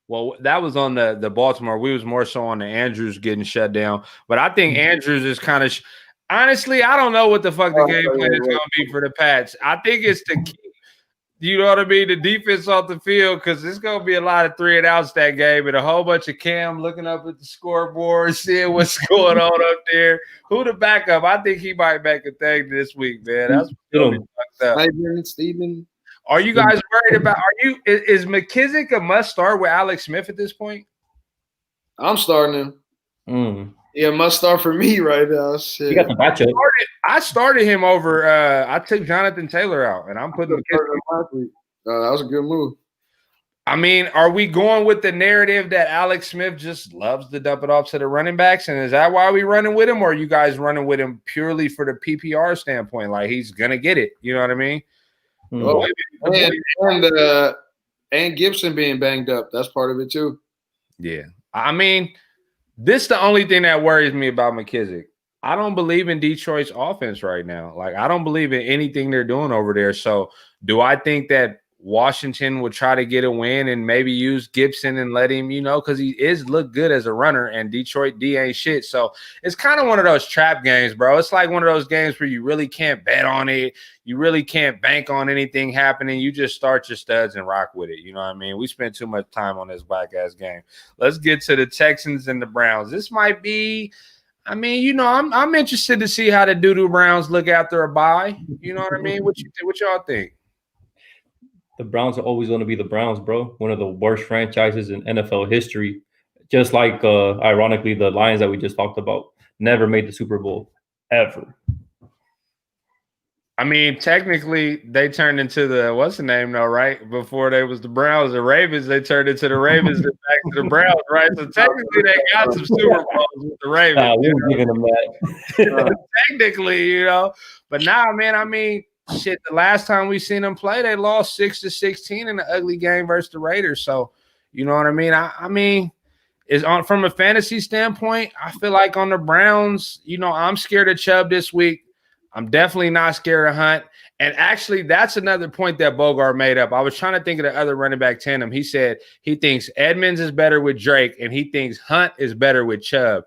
Well, that was on the Baltimore. We was more so on the Andrews getting shut down. But I think Andrews is kind of honestly, I don't know what the fuck the game plan is going to be for the Pats. I think it's to keep, you know what I mean, the defense off the field, because it's going to be a lot of 3 and outs that game and a whole bunch of Cam looking up at the scoreboard, seeing what's going on up there. Who the backup? I think he might make a thing this week, man. That's really fucked up. Steven. Are you guys worried about? Is McKissick a must start with Alex Smith at this point? I'm starting him. Yeah, must start for me right now. Shit. You got the matchup. I started him over. I took Jonathan Taylor out, and I'm putting McKissick. That was a good move. I mean, are we going with the narrative that Alex Smith just loves to dump it off to the running backs, and is that why we running with him, or are you guys running with him purely for the PPR standpoint, like he's gonna get it? You know what I mean? Oh, and Gibson being banged up, that's part of it too. Yeah, I mean, this is the only thing that worries me about McKissick. I don't believe in Detroit's offense right now. Like, I don't believe in anything they're doing over there. So, do I think that Washington would try to get a win and maybe use Gibson and let him, because he is look good as a runner, and Detroit D ain't shit. So it's kind of one of those trap games, bro. It's like one of those games where you really can't bet on it. You really can't bank on anything happening. You just start your studs and rock with it. You know what I mean? We spent too much time on this whack ass game. Let's get to the Texans and the Browns. This might be, I'm interested to see how the doo-doo Browns look after a bye. You know what I mean? What y'all think? The Browns are always going to be the Browns, bro. One of the worst franchises in NFL history. Just like, ironically, the Lions that we just talked about never made the Super Bowl, ever. I mean, technically, they turned into the, what's the name, though, right? Before they was the Browns and Ravens, they turned into the Ravens and back to the Browns, right? So technically, they got some Super Bowls with the Ravens. We were giving them that. Technically, But now, man, I mean, shit, the last time we seen them play, they lost 6-16 in an ugly game versus the Raiders. So, you know what I mean? I mean, from a fantasy standpoint, I feel like on the Browns, I'm scared of Chubb this week. I'm definitely not scared of Hunt. And actually, that's another point that Bogart made up. I was trying to think of the other running back tandem. He said he thinks Edmonds is better with Drake, and he thinks Hunt is better with Chubb.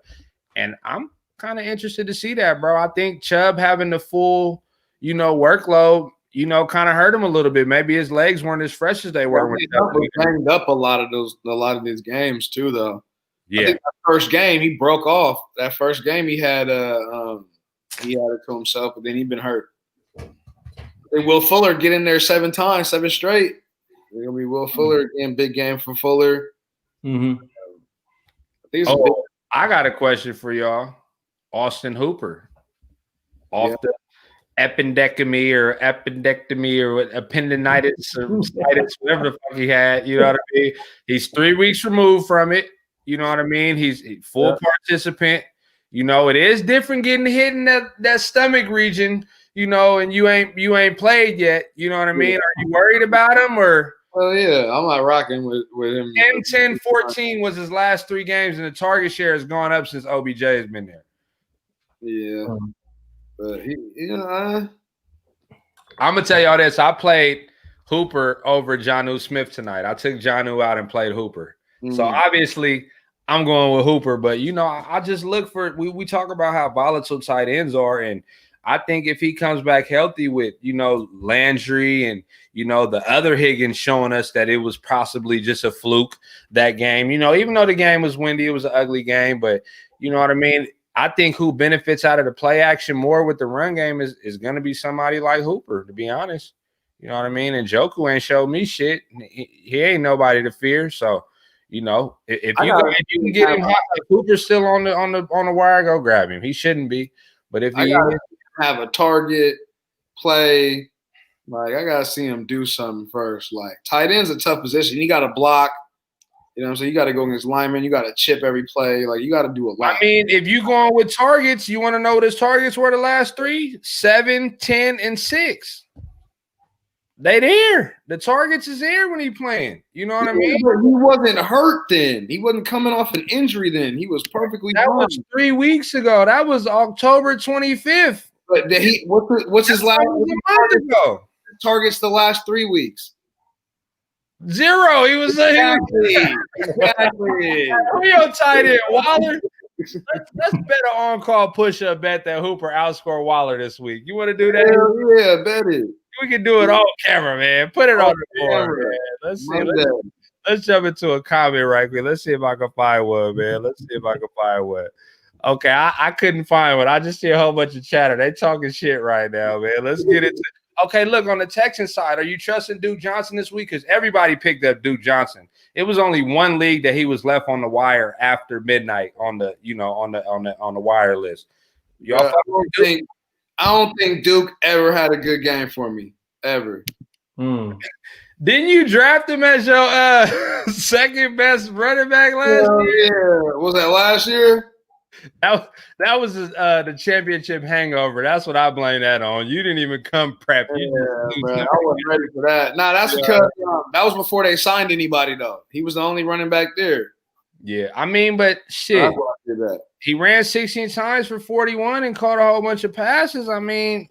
And I'm kind of interested to see that, bro. I think Chubb having the full workload, kind of hurt him a little bit. Maybe his legs weren't as fresh as they were. He banged up a lot of these games too, though. Yeah. I think that first game he broke off. That first game he had it to himself, but then he'd been hurt. And Will Fuller get in there 7 times, 7 straight. It's gonna be Will Fuller again. Big game for Fuller. Mm-hmm. I got a question for y'all. Austin Hooper off the appendectomy or appendinitis or whatever the fuck he had. You know what I mean? He's 3 weeks removed from it. You know what I mean? He's full participant. It is different getting hit in that stomach region, and you ain't played yet. You know what I mean? Are you worried about him or? Oh yeah, I'm not rocking with him. 10-10-14 was his last 3 games, and the target share has gone up since OBJ has been there. Yeah. But I'm gonna tell y'all this. I played Hooper over Jonnu Smith tonight. I took Jonnu out and played Hooper. So obviously I'm going with Hooper, but I just look for we talk about how volatile tight ends are, and I think if he comes back healthy with Landry and the other Higgins showing us that it was possibly just a fluke that game, even though the game was windy, it was an ugly game, but you know what I mean? I think who benefits out of the play action more with the run game is going to be somebody like Hooper, to be honest. You know what I mean? And Njoku ain't showed me shit. He ain't nobody to fear. So, if you can get him hot, if Hooper's still on the wire, go grab him. He shouldn't be, but if he have a target play, like I gotta see him do something first. Like tight end's a tough position. You got to block. You know what I'm saying? You got to go against linemen. You got to chip every play. Like, you got to do a lot. I mean, if you going with targets, you want to know what his targets were the last 3? 7, 10, and 6. They there. The targets is there when he playing. You know what I mean? But he wasn't hurt then. He wasn't coming off an injury then. He was perfectly That fine. was 3 weeks ago. That was October 25th. But what's his last month ago? targets the last 3 weeks? 0. He was Exactly. Who your tight end, Waller? Let's bet an on-call push-up bet that Hooper outscore Waller this week. You want to do that? Hell yeah, bet it. We can do it on camera, man. Put it on the board, man. Let's see. Let's jump into a comment right quick. Let's see if I can find one, man. Okay, I couldn't find one. I just see a whole bunch of chatter. They talking shit right now, man. Let's get into. Okay, look, on the Texans side, are you trusting Duke Johnson this week? Because everybody picked up Duke Johnson. It was only one league that he was left on the wire after midnight on the wire list. Y'all, I don't think Duke ever had a good game for me ever. Didn't you draft him as your second best running back last year? Yeah, was that last year? That was the championship hangover. That's what I blame that on. You didn't even come prepped. Man, I wasn't ready for that. Nah, that's because that was before they signed anybody, though. He was the only running back there. Yeah, I mean, but shit. That's why I did that. He ran 16 times for 41 and caught a whole bunch of passes. I mean,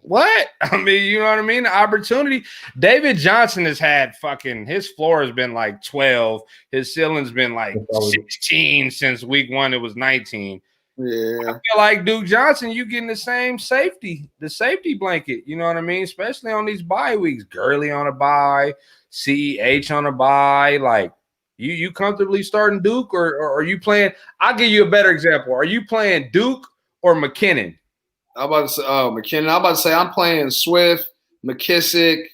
what? I mean, you know what I mean? The opportunity. David Johnson has had his floor has been like 12. His ceiling's been like 16 since week 1. It was 19. Yeah. I feel like Duke Johnson, you getting the safety blanket. You know what I mean? Especially on these bye weeks. Gurley on a bye, CEH on a bye. Like, you comfortably starting Duke or are you playing? I'll give you a better example. Are you playing Duke or McKinnon? I'm about to say, McKinnon. I'm about to say I'm playing Swift, McKissick.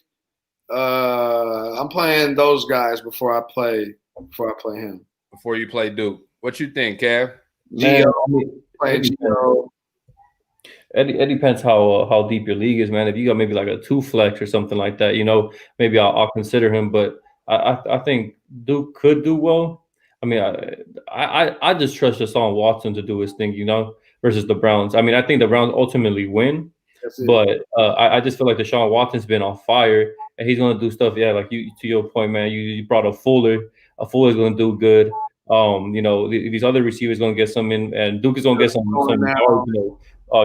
I'm playing those guys before I play him. Before you play Duke. What you think, Kev? Man, it depends how deep your league is, man. If you got maybe like a 2 flex or something like that, maybe I'll consider him. But I think Duke could do well. I mean, I just trust Deshaun Watson to do his thing, versus the Browns. I mean, I think the Browns ultimately win, but I just feel like Deshaun Watson's been on fire and he's gonna do stuff. Yeah, like to your point, man. You brought a Fuller. A Fuller's gonna do good. These other receivers gonna get some in, and Duke is gonna get some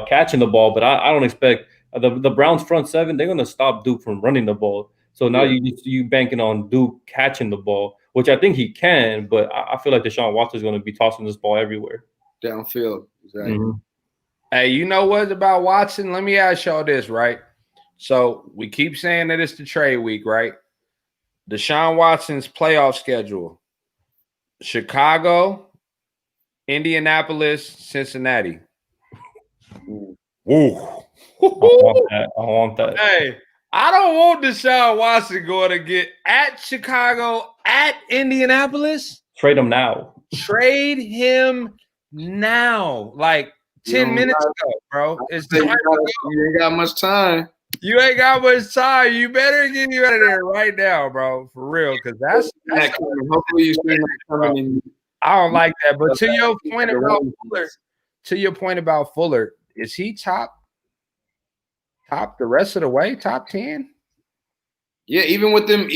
catching the ball. But I don't expect the Browns front seven. They're gonna stop Duke from running the ball. So now you banking on Duke catching the ball, which I think he can. But I feel like Deshaun Watson's gonna be tossing this ball everywhere. Downfield. Exactly. Mm-hmm. Hey, you know what about Watson? Let me ask y'all this, right? So we keep saying that it's the trade week, right? Deshaun Watson's playoff schedule: Chicago, Indianapolis, Cincinnati. Ooh. I want that. Hey, I don't want Deshaun Watson going to get at Chicago, at Indianapolis. Trade him now. Trade him now. Like 10 minutes ago, bro. It's time. You ain't got much time. You ain't got much time. You better get you out of there right now, bro. For real. Because that's hopefully you see that coming in. I don't like that. But to your point about Fuller, is he top the rest of the way? Top 10? Yeah, even with them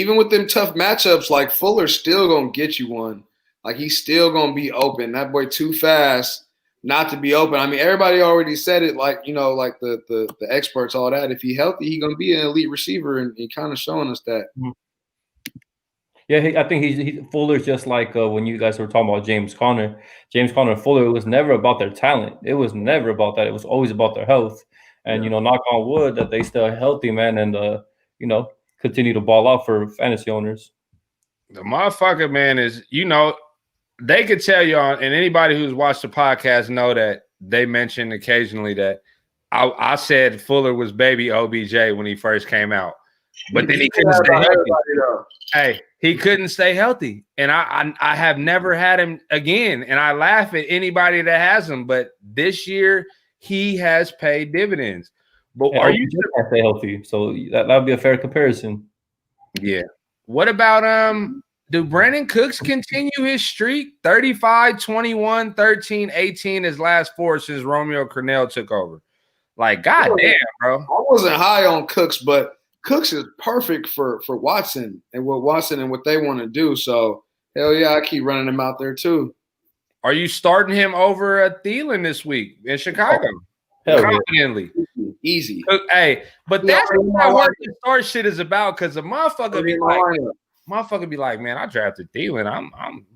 tough matchups, like Fuller's still gonna get you one. Like he's still gonna be open. That boy too fast not to be open. I mean, everybody already said it. Like like the experts, all that. If he healthy, he gonna be an elite receiver, and kind of showing us that. Yeah, I think he's Fuller's just like when you guys were talking about James Conner. James Conner and Fuller, it was never about their talent. It was never about that. It was always about their health. And knock on wood that they still healthy, man, and continue to ball out for fantasy owners. The motherfucker, man, is they could tell y'all, and anybody who's watched the podcast know that they mentioned occasionally that I said Fuller was baby OBJ when he first came out, but then he couldn't stay healthy. Hey, he couldn't stay healthy, and I have never had him again, and I laugh at anybody that has him, but this year he has paid dividends. But are you can't stay healthy? So that would be a fair comparison. Yeah. What about Do Brandon Cooks continue his streak? 35, 21, 13, 18 his last 4 since Romeo Crennel took over. Like, goddamn, bro. I wasn't high on Cooks, but Cooks is perfect for Watson and what they want to do. So, hell yeah, I keep running him out there too. Are you starting him over Thielen this week in Chicago? Confidently. Easy. Hey, but that's what that hard to start shit is about, because the motherfucker be like, man, I drafted Thielen. I'm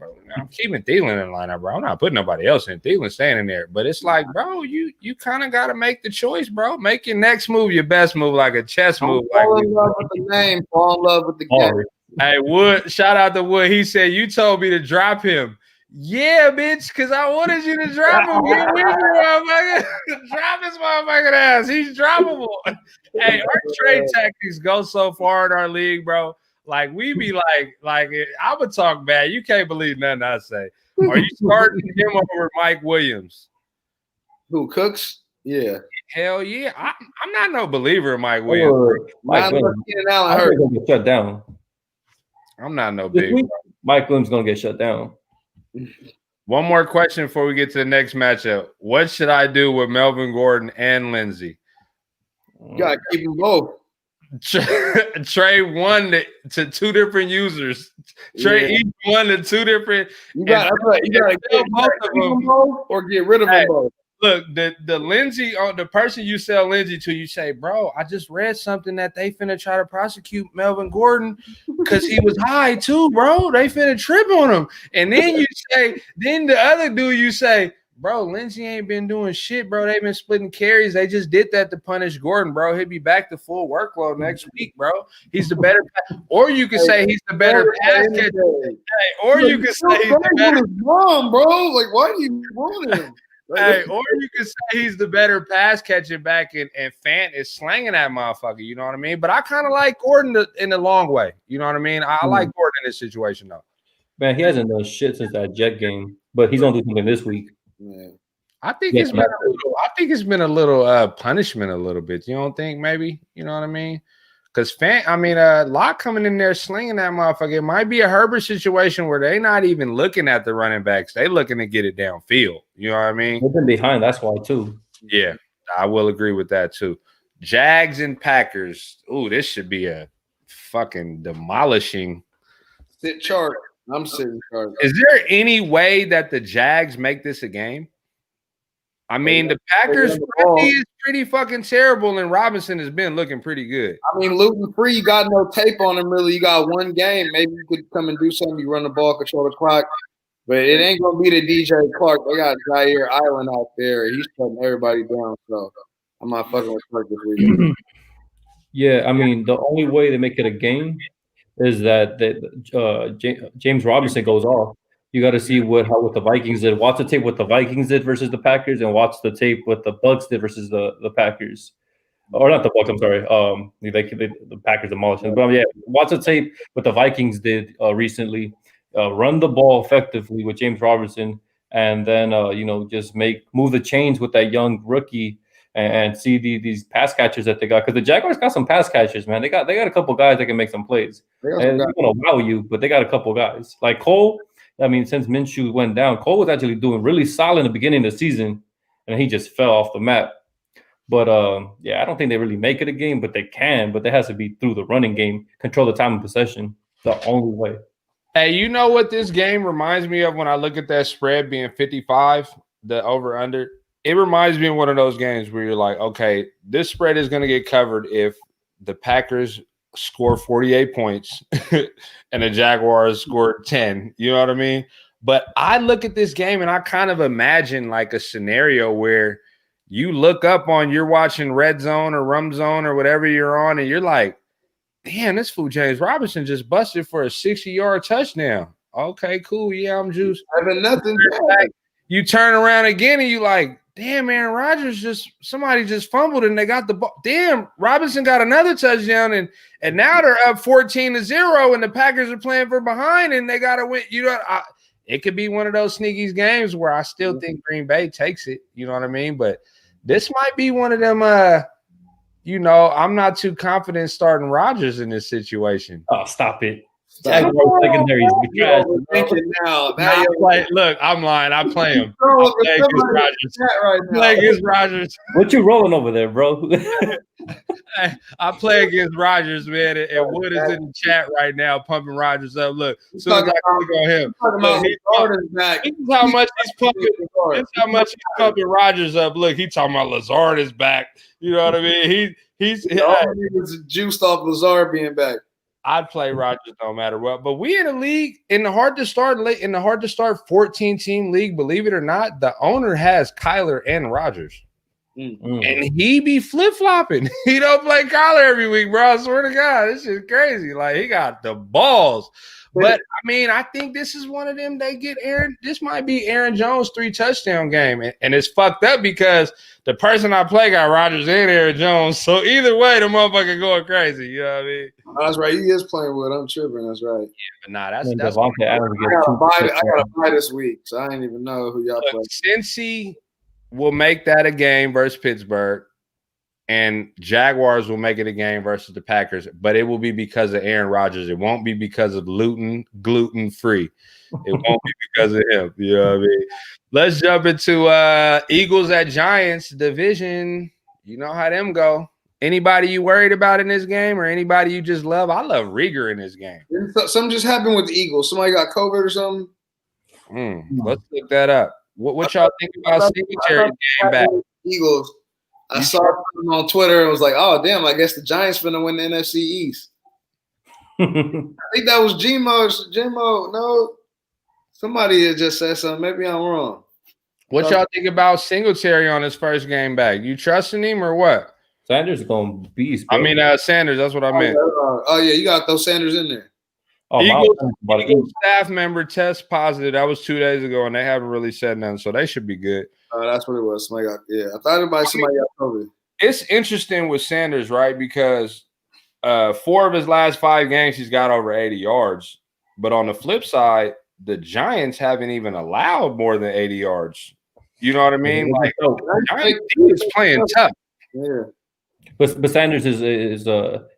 keeping Thielen in the lineup, bro. I'm not putting nobody else in. Thielen standing there. But it's like, bro, you kind of got to make the choice, bro. Make your next move your best move, like a chess move. Fall in love with the name. Fall in love with the game. Hey, Wood, shout out to Wood. He said, you told me to drop him. Yeah, bitch, because I wanted you to drop him. Get with me, motherfucker. Drop his motherfucking ass. He's droppable. Hey, our trade tactics go so far in our league, bro. Like, we be like I would talk bad. You can't believe nothing I say. Are you starting him over Mike Williams? Who, Cooks? Yeah. Hell yeah. I'm not no believer in Mike Williams. Mike Williams. I think he'll get shut down. I'm not no big. Mike Williams going to get shut down. One more question before we get to the next matchup. What should I do with Melvin Gordon and Lindsey? You got to keep them both. Trade one to 2 different users. Trade each one to 2 different. You got to keep both of them or get rid of them both. Look, the Lindsey, the person you sell Lindsey to, you say, bro, I just read something that they finna try to prosecute Melvin Gordon because he was high too, bro. They finna trip on him. And then you say, then the other dude, you say, bro, Lindsey ain't been doing shit, bro. They've been splitting carries. They just did that to punish Gordon, bro. He'll be back to full workload next week, bro. He's the better, or you can say he's the better pass catcher. Hey, or you can say he's the better mom, bro. Like, why do you want him? Hey, or you can say he's the better pass catching back, and Fant is slanging that motherfucker. You know what I mean? But I kind of like Gordon in the long way. You know what I mean? I like Gordon in this situation, though. Man, he hasn't done shit since that Jet game, but he's gonna do something this week. Yeah. I think it's been a little punishment a little bit. You don't think maybe? You know what I mean? Because Locke coming in there slinging that motherfucker. It might be a Herbert situation where they're not even looking at the running backs. They looking to get it downfield. You know what I mean? They've been behind. That's why, too. Yeah, I will agree with that, too. Jags and Packers. Ooh, this should be a fucking demolishing. Sit chart. I'm sitting chart. Is there any way that the Jags make this a game? I mean, the Packers is pretty fucking terrible, and Robinson has been looking pretty good. I mean, Luton Free, you got no tape on him, really. You got one game. Maybe you could come and do something. You run the ball, control the clock. But it ain't going to be the DJ Clark. They got Jair Island out there. He's shutting everybody down. So I'm not fucking with Clark this week. Yeah, I mean, the only way to make it a game is that James Robinson goes off. You got to see what the Vikings did. Watch the tape what the Vikings did versus the Packers, and watch the tape what the Bucks did versus the Packers. Or not the Bucks, I'm sorry. The Packers demolished them. But yeah, watch the tape what the Vikings did recently. Run the ball effectively with James Robinson, and then just move the chains with that young rookie and see these pass catchers that they got. Because the Jaguars got some pass catchers, man. They got a couple guys that can make some plays. And they're gonna wow you, but they got a couple guys like Cole. I mean, since Minshew went down, Cole was actually doing really solid in the beginning of the season, and he just fell off the map. But, I don't think they really make it a game, but they can. But it has to be through the running game, control the time of possession. The only way. Hey, you know what this game reminds me of when I look at that spread being 55, the over-under? It reminds me of one of those games where you're like, okay, this spread is going to get covered if the Packers – score 48 points and the Jaguars scored 10. You know what I mean? But I look at this game and I kind of imagine like a scenario where you look up you're watching Red Zone or Rum Zone or whatever you're on, and you're like, damn, this fool James Robinson just busted for a 60-yard touchdown. Okay, cool. Yeah, I'm juiced. Having nothing. You turn around again and you like, damn, Aaron Rodgers somebody just fumbled and they got the ball. Damn, Robinson got another touchdown and now they're up 14-0 and the Packers are playing for behind and they got to win. You know, it could be one of those sneaky games where I still think Green Bay takes it. You know what I mean? But this might be one of them. I'm not too confident starting Rodgers in this situation. Oh, stop it. Jaguar secondary is trash. You're thinking now. Nah, look, I'm lying. I play him. I play against Rodgers. Right I play against Rodgers. What you rolling over there, bro? I play against Rodgers, man, and Wood is in the chat right now pumping Rodgers up. Look, as soon as I click on him, look, this is how much he's pumping. This is how much he's pumping Rodgers up. Look, he talking about Lazard is back. You know what I mean? He's juiced off Lazard being back. I'd play Rodgers no matter what. But we in a league in the Hard to Start 14-team league. Believe it or not, the owner has Kyler and Rodgers. And he be flip-flopping. He don't play Kyler every week, bro. I swear to God. This is crazy. Like, he got the balls. But, I mean, I think this is one of them they get Aaron. This might be Aaron Jones' 3-touchdown game. And it's fucked up because the person I play got Rodgers and Aaron Jones. So, either way, the motherfucker going crazy. You know what I mean? That's right. He is playing with. I'm tripping. That's right. Yeah, but nah, that's I got to buy this week, so I didn't even know who y'all play. Cincy will make that a game versus Pittsburgh, and Jaguars will make it a game versus the Packers, but it will be because of Aaron Rodgers. It won't be because of gluten-free. It won't be because of him. You know what I mean? Let's jump into Eagles at Giants division. You know how them go. Anybody you worried about in this game or anybody you just love? I love Rieger in this game. Something just happened with the Eagles. Somebody got COVID or something? Let's look that up. What y'all think about Singletary game back? Eagles. I saw him on Twitter and was like, oh, damn, I guess the Giants finna win the NFC East. I think that was Jimo. No, somebody had just said something. Maybe I'm wrong. What y'all think about Singletary on his first game back? You trusting him or what? Sanders is going to beast, bro. I mean, Sanders, that's what I meant. Oh, yeah, you got to throw Sanders in there. Oh, Eagles staff member test positive. That was 2 days ago, and they haven't really said nothing, so they should be good. That's what it was. Somebody I thought somebody got COVID. It's interesting with Sanders, right? Because 4 of his last 5 games, he's got over 80 yards. But on the flip side, the Giants haven't even allowed more than 80 yards. You know what I mean? Like, Giants is playing tough. Yeah. But Sanders is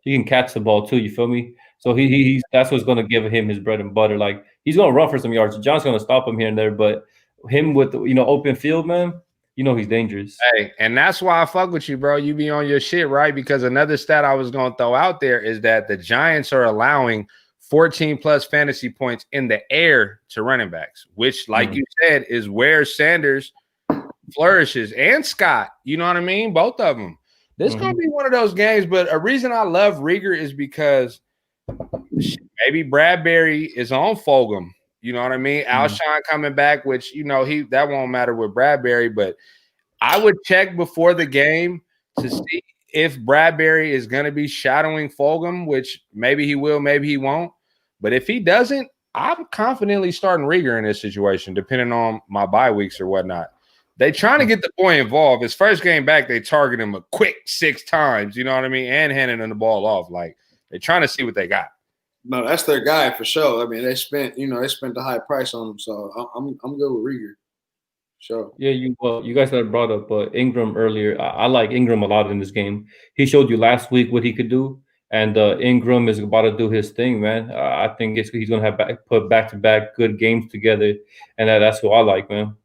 he can catch the ball too. You feel me? So he's that's what's going to give him his bread and butter. Like, he's going to run for some yards. John's going to stop him here and there, but him with open field, man, he's dangerous. Hey, and that's why I fuck with you, bro. You be on your shit, right? Because another stat I was going to throw out there is that the Giants are allowing 14 plus fantasy points in the air to running backs, which, like you said, is where Sanders flourishes, and Scott. You know what I mean? Both of them. This is going to be one of those games, but a reason I love Rieger is because maybe Bradbury is on Fulgham. You know what I mean? Alshon coming back, which, that won't matter with Bradbury, but I would check before the game to see if Bradbury is going to be shadowing Fulgham, which maybe he will, maybe he won't. But if he doesn't, I'm confidently starting Rieger in this situation, depending on my bye weeks or whatnot. They trying to get the boy involved. His first game back, they target him a quick 6 times, you know what I mean, and handing him the ball off. Like, they're trying to see what they got. No, that's their guy for sure. I mean, they spent the high price on him, so I'm good with Rieger. Sure. Yeah, you guys had brought up Ingram earlier. I like Ingram a lot in this game. He showed you last week what he could do, and Ingram is about to do his thing, man. I think he's going to have put back-to-back good games together, and that's what I like, man.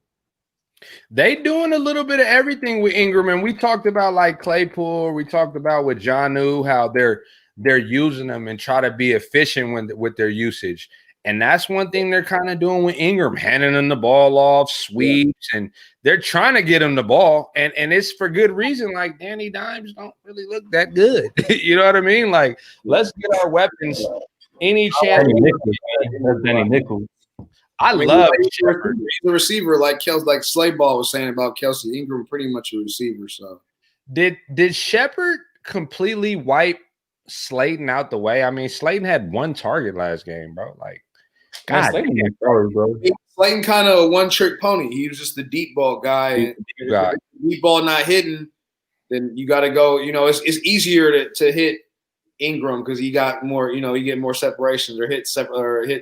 They doing a little bit of everything with Ingram, and we talked about like Claypool. We talked about with Jonnu how they're using them and try to be efficient with their usage. And that's one thing they're kind of doing with Ingram, handing him the ball off, sweeps, and they're trying to get him the ball. And it's for good reason. Like, Danny Dimes don't really look that good. You know what I mean? Like, let's get our weapons any chance. Danny Nichols. I love Shepard. He's a receiver, like Slayball was saying about Kelsey. Ingram pretty much a receiver. So did Shepard completely wipe Slayton out the way? I mean, Slayton had 1 target last game, bro. Like, God, Slayton kind of a one-trick pony. He was just the deep ball guy. Deep ball not hitting, then you got to go. It's easier to hit Ingram because he got more. You get more separations or hit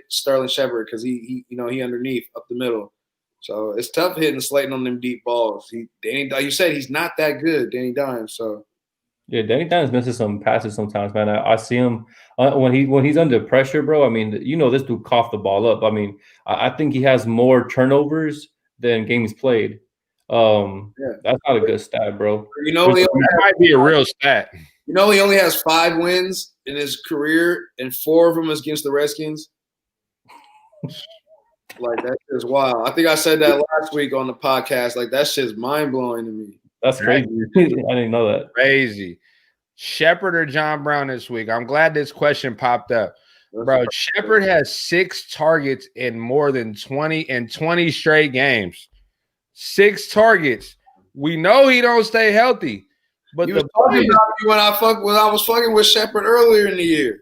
Sterling Shepard because he underneath up the middle. So it's tough hitting Slayton on them deep balls. You said he's not that good, Danny Dimes. So Yeah, Danny Dimes misses some passes sometimes, man. I see him when he's under pressure, bro. I mean, this dude coughed the ball up. I mean, I think he has more turnovers than games played. Yeah. That's not a good stat, bro. You know, That might be a real stat. he only has 5 wins in his career, and 4 of them is against the Redskins. Like that is wild. I think I said that last week on the podcast. Like that shit's mind blowing to me. That's crazy. I didn't know that. Crazy. Shepard or John Brown this week? I'm glad this question popped up. Bro, Shepard has 6 targets in more than 20 straight games. 6 targets. We know he don't stay healthy. But you was talking about me when I was fucking with Shepard earlier in the year.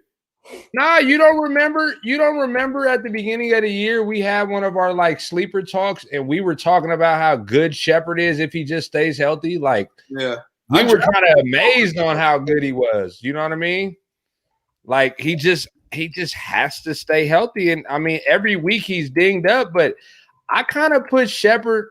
Nah, you don't remember? You don't remember at the beginning of the year we had one of our like sleeper talks and we were talking about how good Shepard is if he just stays healthy? Like, yeah. We were kind of amazed on how good he was. You know what I mean? Like he just has to stay healthy. And I mean, every week he's dinged up, but I kind of put Shepard.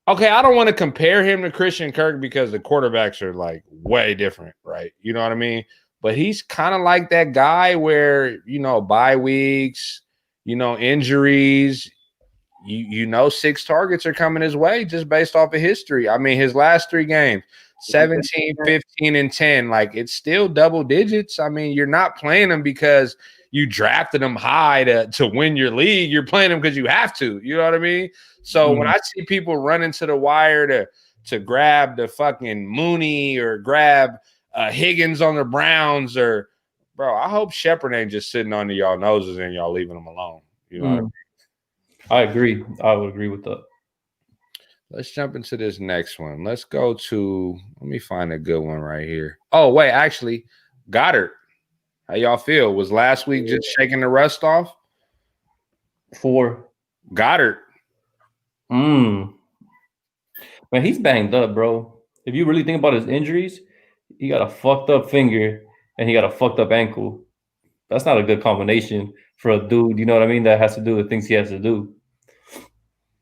Okay, I don't want to compare him to Christian Kirk because the quarterbacks are like way different, right? You know what I mean? But he's kind of like that guy where, bye weeks, injuries, 6 targets are coming his way just based off of history. I mean, his last 3 games, 17, 15, and 10. Like, it's still double digits. I mean, you're not playing them because you drafted them high to win your league. You're playing them because you have to. You know what I mean? So when I see people running to the wire to grab the fucking Mooney or grab Higgins on the Browns or – bro, I hope Shepard ain't just sitting under y'all noses and y'all leaving him alone. You know what I mean? I agree. I would agree with that. Let's jump into this next one. Let's go to – let me find a good one right here. Oh, wait, actually, Goddard. How y'all feel? Was last week just shaking the rust off? For Goddard. Man, he's banged up, bro. If you really think about his injuries, he got a fucked up finger and he got a fucked up ankle. That's not a good combination for a dude, you know what I mean, that has to do the things he has to do.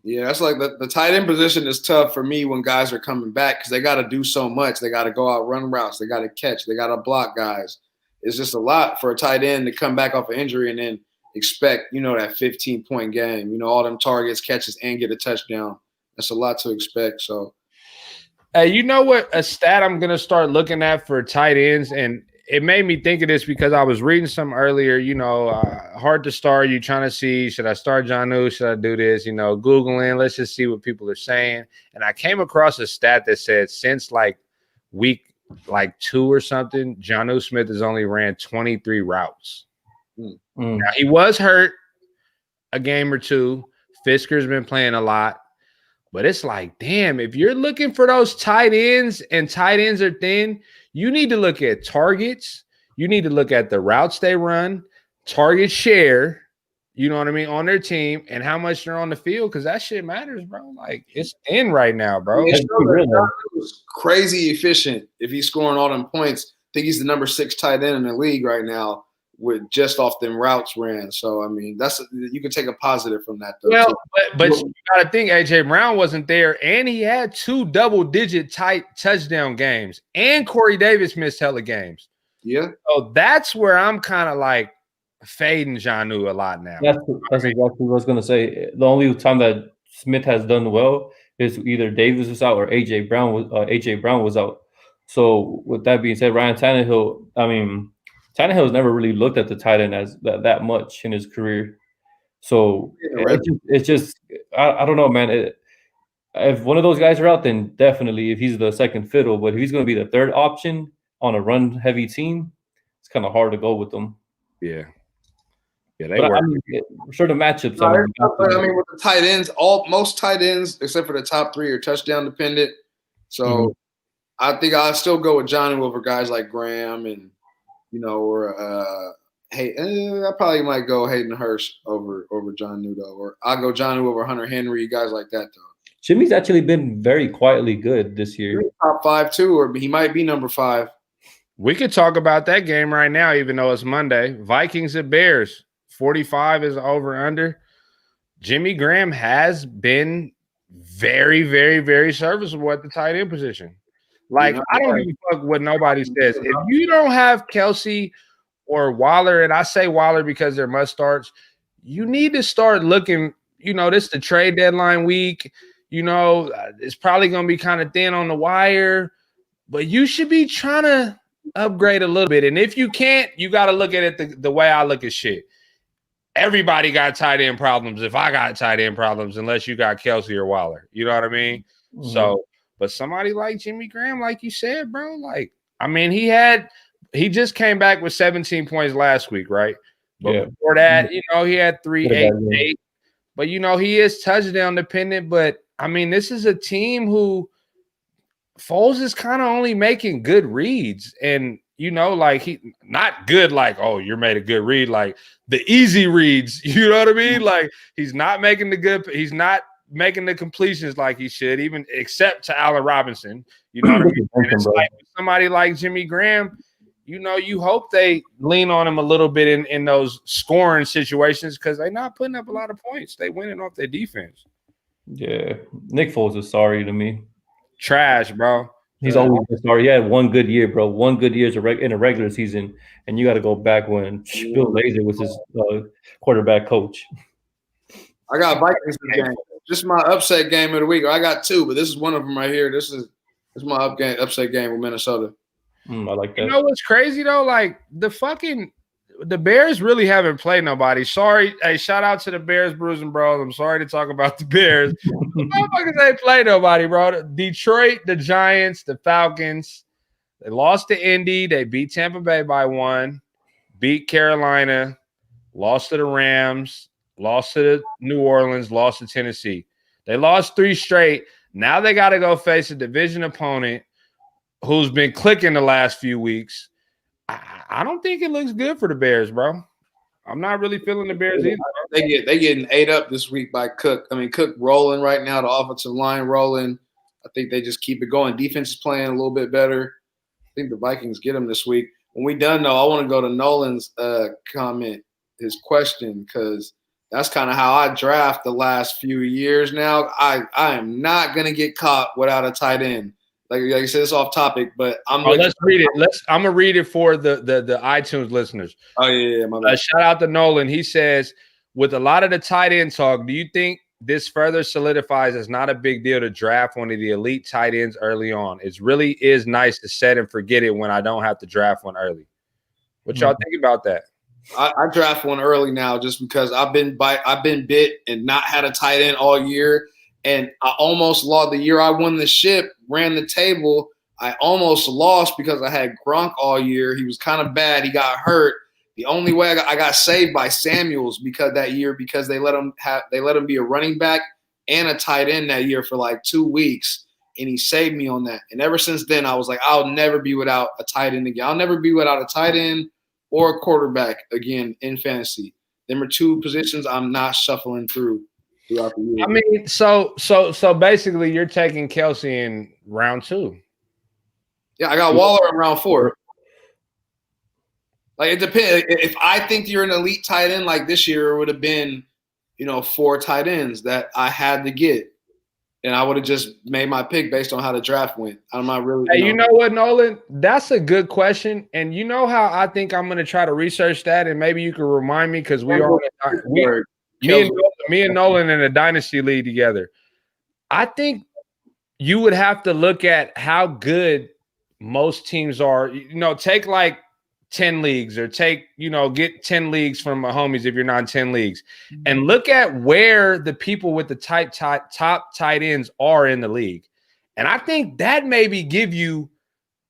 Yeah, that's like the tight end position is tough for me when guys are coming back because they got to do so much. They got to go out, run routes. They got to catch. They got to block guys. It's just a lot for a tight end to come back off an injury and then expect, that 15-point game, all them targets, catches, and get a touchdown. That's a lot to expect. So, hey, you know what? A stat I'm going to start looking at for tight ends, and it made me think of this because I was reading some earlier, Heart2Start. You trying to see, should I start Jonnu? Should I do this? Googling, let's just see what people are saying. And I came across a stat that said since like week 2 or something, Jonnu Smith has only ran 23 routes. Now, he was hurt a game or 2. Fisker's been playing a lot. But it's like, damn, if you're looking for those tight ends and tight ends are thin, you need to look at targets. You need to look at the routes they run, target share, you know what I mean, on their team and how much they're on the field because that shit matters, bro. Like, it's thin right now, bro. He's crazy efficient if he's scoring all them points. I think he's the number 6 tight end in the league right now with just off them routes ran. So, I mean, you can take a positive from that, though. Well, but you got to think A.J. Brown wasn't there, and he had 2 double-digit tight touchdown games, and Corey Davis missed hella games. Yeah. So that's where I'm kind of like fading Jonnu a lot now. That's exactly what I was going to say. The only time that Smith has done well is either Davis was out or A.J. Brown was out. So with that being said, Ryan Tannehill, Tannehill's never really looked at the tight end as that much in his career. So it's just I don't know, man. If one of those guys are out, then definitely if he's the second fiddle. But if he's going to be the third option on a run-heavy team, it's kind of hard to go with them. Yeah. Yeah, they work. Sure, the matchups. With the tight ends, most tight ends, except for the top 3, are touchdown dependent. So I think I'll still go with Jonnu over guys like Graham and or I probably might go Hayden Hurst over Jonnu though, or I'll go Jonnu over Hunter Henry, guys like that though. Jimmy's actually been very quietly good this year. Top 5 too, or he might be number 5. We could talk about that game right now, even though it's Monday. Vikings at Bears. 45 is over under. Jimmy Graham has been very, very, very serviceable at the tight end position. Like, I don't give a fuck what nobody says. If you don't have Kelsey or Waller, and I say Waller because they're must starts, you need to start looking. This is the trade deadline week. It's probably going to be kind of thin on the wire, but you should be trying to upgrade a little bit. And if you can't, you got to look at it the way I look at shit. Everybody got tight end problems. If I got tight end problems, unless you got Kelsey or Waller, you know what I mean? Mm-hmm. So, but somebody like Jimmy Graham, like you said, bro, like, I mean, he just came back with 17 points last week, right? But before that, he had 3, 8, 8. But, he is touchdown dependent. But, I mean, this is a team who Foles is kind of only making good reads. And, like he not good, like, oh, you're made a good read, like the easy reads, you know what I mean? Like he's not making he's not making the completions like he should, even except to Allen Robinson. You know what I mean? And it's like somebody like Jimmy Graham, you hope they lean on him a little bit in those scoring situations because they're not putting up a lot of points. They winning off their defense. Yeah. Nick Foles is sorry to me. Trash, bro. He's always been sorry. He had one good year, bro. One good year in a regular season, and you got to go back when Bill Lazor was his quarterback coach. I got Vikings game. This is my upset game of the week. I got 2, but this is one of them right here. This is my upset game with Minnesota. I like that. You know what's crazy though? Like the Bears really haven't played nobody. Sorry, hey, shout out to the Bears, Bruising Bros. I'm sorry to talk about the Bears. The motherfuckers ain't played nobody, bro. Detroit, the Giants, the Falcons. They lost to Indy. They beat Tampa Bay by 1. Beat Carolina. Lost to the Rams. Lost to New Orleans. Lost to Tennessee. They lost 3 straight. Now they got to go face a division opponent who's been clicking the last few weeks. I don't think it looks good for the Bears, bro. I'm not really feeling the Bears either. They getting ate up this week by Cook. I mean, Cook rolling right now. The offensive line rolling. I think they just keep it going. Defense is playing a little bit better. I think the Vikings get them this week. When we done, though, I want to go to Nolan's comment, his question, because that's kind of how I draft the last few years now. I am not going to get caught without a tight end. Like you said, it's off topic, but let's read it. I'm gonna read it for the iTunes listeners. Oh yeah, my bad. Shout out to Nolan. He says, with a lot of the tight end talk, do you think this further solidifies it's not a big deal to draft one of the elite tight ends early on? It really is nice to set and forget it when I don't have to draft one early. What y'all think about that? I draft one early now just because I've been bit and not had a tight end all year. And I almost lost the year I won the ship, ran the table. I almost lost because I had Gronk all year. He was kind of bad. He got hurt. The only way I got saved by Samuels because they let him be a running back and a tight end that year for like 2 weeks, and he saved me on that. And ever since then, I was like, I'll never be without a tight end again. I'll never be without a tight end or a quarterback again in fantasy. Them are 2 positions I'm not shuffling through. Throughout the year. I mean, so basically, you're taking Kelsey in round 2. Yeah, I got Waller in round 4. Like it depends. If I think you're an elite tight end, like this year, it would have been, 4 tight ends that I had to get, and I would have just made my pick based on how the draft went. I'm not really. Hey, you know what, Nolan? That's a good question, and you know how I think I'm going to try to research that, and maybe you can remind me because me and Nolan in a dynasty league together. I think you would have to look at how good most teams are. Take like 10 leagues or get 10 leagues from my homies if you're not in 10 leagues and look at where the people with the top tight ends are in the league. And I think that maybe give you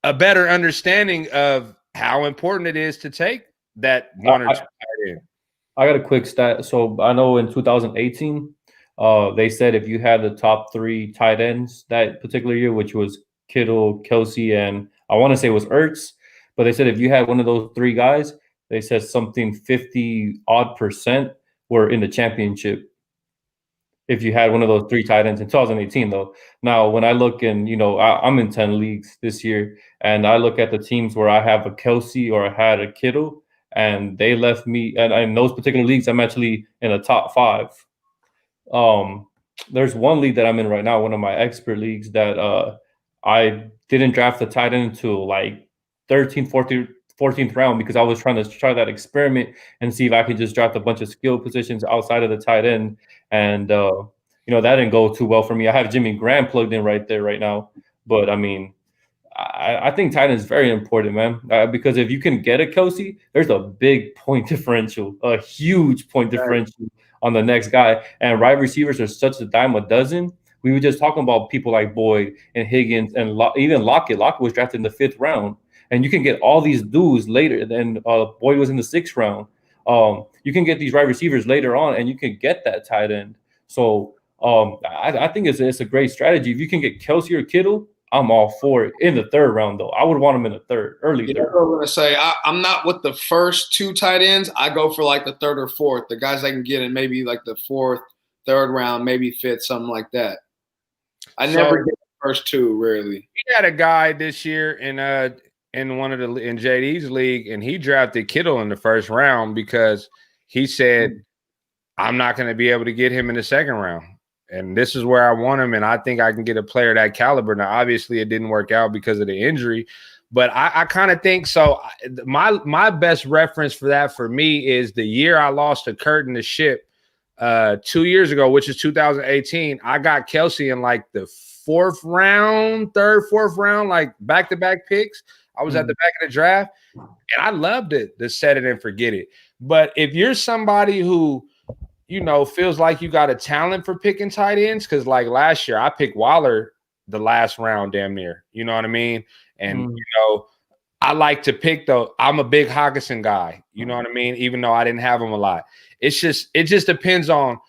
a better understanding of how important it is to take that one or 2 tight end. I got a quick stat. So I know in 2018, they said if you had the top 3 tight ends that particular year, which was Kittle, Kelsey, and I want to say it was Ertz, but they said if you had one of those 3 guys, they said something 50% were in the championship. If you had one of those 3 tight ends in 2018, though. Now, when I look in, I'm in 10 leagues this year, and I look at the teams where I have a Kelsey or I had a Kittle, and they left me, and in those particular leagues, I'm actually in the top 5. There's one league that I'm in right now, one of my expert leagues, that I didn't draft the tight end until like 13th, 14th round because I was trying to try that experiment and see if I could just draft a bunch of skill positions outside of the tight end. And, that didn't go too well for me. I have Jimmy Graham plugged in right there right now. But, I mean, I think tight end is very important, man, because if you can get a Kelsey, there's a big point differential, a huge point differential on the next guy. And wide receivers are such a dime a dozen. We were just talking about people like Boyd and Higgins and even Lockett. Lockett was drafted in the 5th round. And you can get all these dudes later. Then Boyd was in the 6th round. You can get these wide receivers later on, and you can get that tight end. So I think it's a great strategy. If you can get Kelsey or Kittle, I'm all for it. In the 3rd round, though, I would want him in the early third. I was gonna say I'm not with the first 2 tight ends. I go for like the 3rd or 4th. The guys I can get in maybe like the 4th, 3rd round, maybe 5th, something like that. I never get the first 2, rarely. We had a guy this year in JD's league, and he drafted Kittle in the 1st round because he said, I'm not going to be able to get him in the 2nd round. And this is where I want him, and I think I can get a player that caliber. Now, obviously, it didn't work out because of the injury, but I kind of think so. My best reference for that for me is the year I lost to Kurt and the Ship 2 years ago, which is 2018. I got Kelsey in like the 4th round, 3rd, 4th round, like back-to-back picks. I was at the back of the draft, and I loved it to set it and forget it. But if you're somebody who feels like you got a talent for picking tight ends, because like last year I picked Waller the last round damn near, you know what I mean? And, I like to pick though. I'm a big Hawkinson guy, you know what I mean? Even though I didn't have him a lot. It just depends on,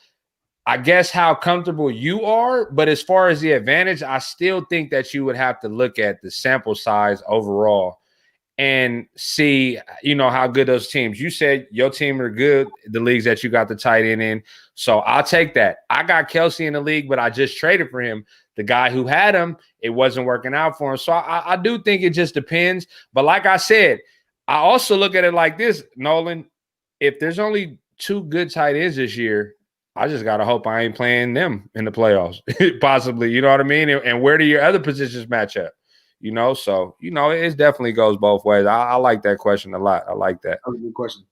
I guess, how comfortable you are. But as far as the advantage, I still think that you would have to look at the sample size overall and see, how good those teams. You said your team are good, the leagues that you got the tight end in. So I'll take that. I got Kelsey in the league, but I just traded for him. The guy who had him, it wasn't working out for him. So I do think it just depends. But like I said, I also look at it like this, Nolan. If there's only 2 good tight ends this year, I just got to hope I ain't playing them in the playoffs, possibly. You know what I mean? And where do your other positions match up? So it definitely goes both ways. I like that question a lot. I like that. That was a good question.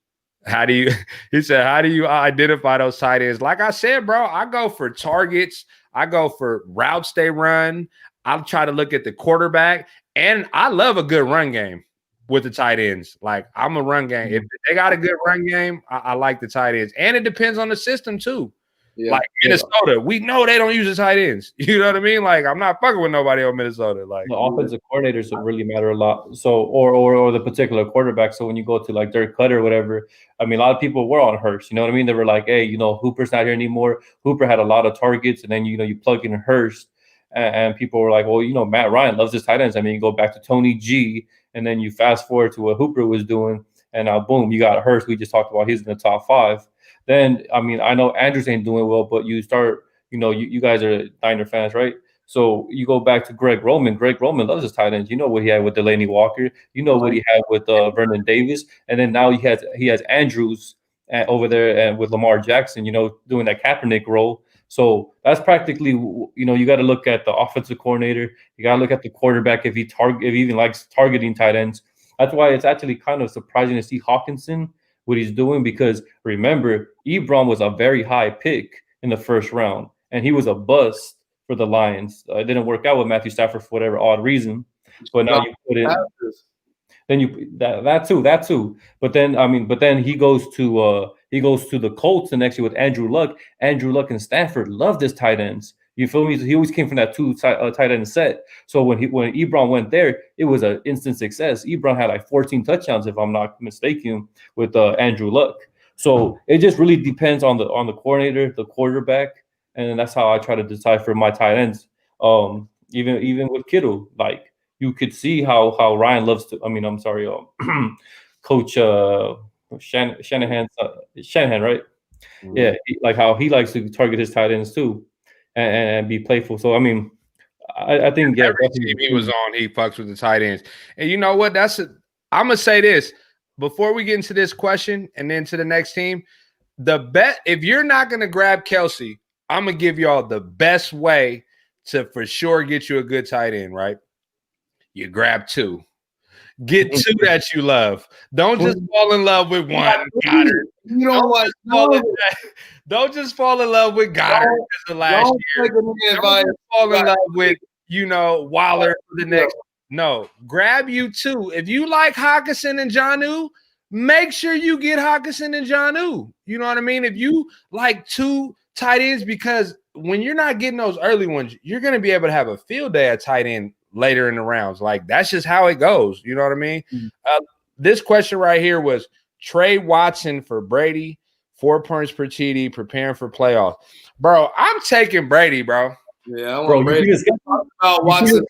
He said, how do you identify those tight ends? Like I said, bro, I go for targets. I go for routes they run. I'll try to look at the quarterback. And I love a good run game with the tight ends. Like, I'm a run game. If they got a good run game, I like the tight ends. And it depends on the system, too. Yeah. Like Minnesota, we know they don't use the tight ends. You know what I mean? Like, I'm not fucking with nobody on Minnesota. Like, the offensive coordinators would really matter a lot. So, or the particular quarterback. So when you go to like Dirk Cutter or whatever, I mean, a lot of people were on Hurst. You know what I mean? They were like, hey, Hooper's not here anymore. Hooper had a lot of targets, and then you plug in Hurst, and people were like, well, Matt Ryan loves his tight ends. I mean, you go back to Tony G, and then you fast forward to what Hooper was doing, and now boom, you got Hurst. We just talked about he's in the top 5. Then, I mean, I know Andrews ain't doing well, but you start, you guys are Niner fans, right? So you go back to Greg Roman. Greg Roman loves his tight ends. You know what he had with Delaney Walker. You know what he had with Vernon Davis. And then now he has Andrews over there and with Lamar Jackson, doing that Kaepernick role. So that's practically, you got to look at the offensive coordinator. You got to look at the quarterback if he even likes targeting tight ends. That's why it's actually kind of surprising to see Hawkinson, what he's doing, because remember, Ebron was a very high pick in the 1st round, and he was a bust for the Lions. It didn't work out with Matthew Stafford for whatever odd reason, but now you put it. Then that too. But then he goes to the Colts the next year with Andrew Luck. Andrew Luck and Stafford loved his tight ends. You feel me? He always came from that 2 tight end set. So when Ebron went there, it was an instant success. Ebron had like 14 touchdowns, if I'm not mistaken, with Andrew Luck. So it just really depends on the coordinator, the quarterback, and that's how I try to decipher my tight ends. Even with Kittle, like you could see how Ryan loves to. I mean, I'm sorry, Coach Shanahan, right? Mm-hmm. Yeah, like how he likes to target his tight ends too. And be playful. So I mean, I think every team he was on, he fucks with the tight ends. And you know what? I'm gonna say this before we get into this question and then to the next team. The bet, if you're not gonna grab Kelsey, I'm gonna give y'all the best way to for sure get you a good tight end, right? you grab 2. Get 2 that you love. Don't just fall in love with one. Goddard. You don't like Don't just fall in love with Goddard because of last year. Don't just fall in love with, Waller for the next. No, grab you 2. If you like Hawkinson and Jonnu, make sure you get Hawkinson and Jonnu. You know what I mean? If you like 2 tight ends, because when you're not getting those early ones, you're going to be able to have a field day at tight end later in the rounds. Like, that's just how it goes. You know what I mean? This question right here was trade Watson for Brady, 4 points per TD, preparing for playoffs. Bro, I'm taking Brady, bro. Yeah, I want Brady. Watson.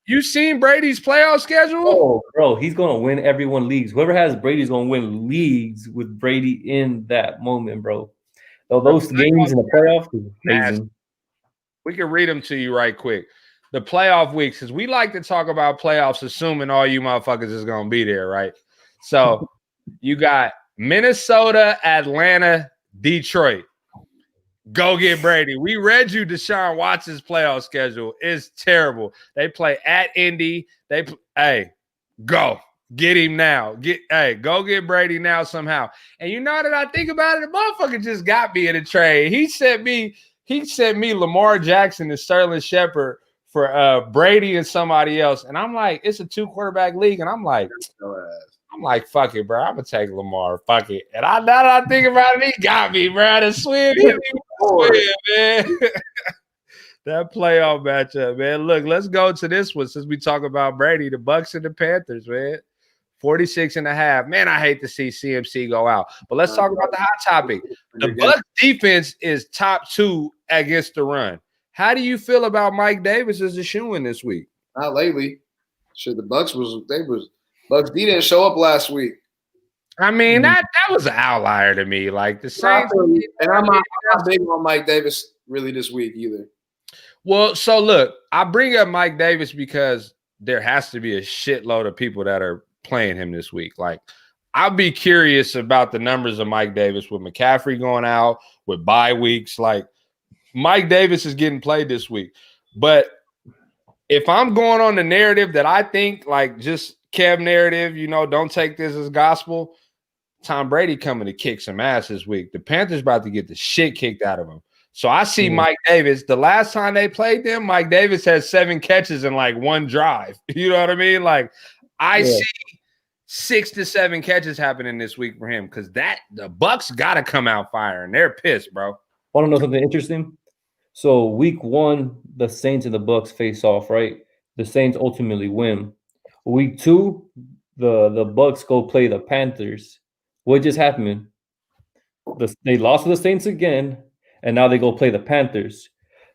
You seen Brady's playoff schedule? Oh, bro, he's gonna win everyone leagues. Whoever has Brady's gonna win leagues with Brady in that moment, bro. So those games in the playoffs is amazing. We can read them to you right quick. The playoff weeks, because we like to talk about playoffs, assuming all you motherfuckers is gonna be there, right? So you got Minnesota, Atlanta, Detroit. Go get Brady. We read you Deshaun Watson's playoff schedule. It's terrible. They play at Indy. Hey, go. Get him now. Go get Brady now somehow. And you know that I think about it, the motherfucker just got me in a trade. He sent me Lamar Jackson and Sterling Shepard for Brady and somebody else. And I'm like, it's a 2-quarterback league. And I'm like, fuck it, bro. I'm gonna take Lamar. Fuck it. And now that I think about it, he got me, bro. The swim hit me, man. That playoff matchup, man. Look, let's go to this one since we talk about Brady, the Bucks and the Panthers, man. 46.5. Man, I hate to see CMC go out. But let's talk about the hot topic. The Bucks defense is top 2 against the run. How do you feel about Mike Davis as a shoo-in this week? Not lately. Shit, the Bucks Bucks D didn't show up last week. I mean, that was an outlier to me. Like the Saints. And I'm not big on Mike Davis really this week either. Well, so look, I bring up Mike Davis because there has to be a shitload of people that are playing him this week. Like, I'll be curious about the numbers of Mike Davis with McCaffrey going out, with bye weeks. Like, Mike Davis is getting played this week. But if I'm going on the narrative that I think, like, just Kev narrative, don't take this as gospel, Tom Brady coming to kick some ass this week. The Panthers about to get the shit kicked out of him. So I see Mike Davis. The last time they played them, Mike Davis had 7 catches in like 1 drive. You know what I mean? Like, I see 6 to 7 catches happening this week for him because the Bucks got to come out firing. They're pissed, bro. Want to know something interesting? So week 1, the Saints and the Bucks face off, right? The Saints ultimately win. Week 2, the Bucks go play the Panthers. What just happened? They lost to the Saints again, and now they go play the Panthers.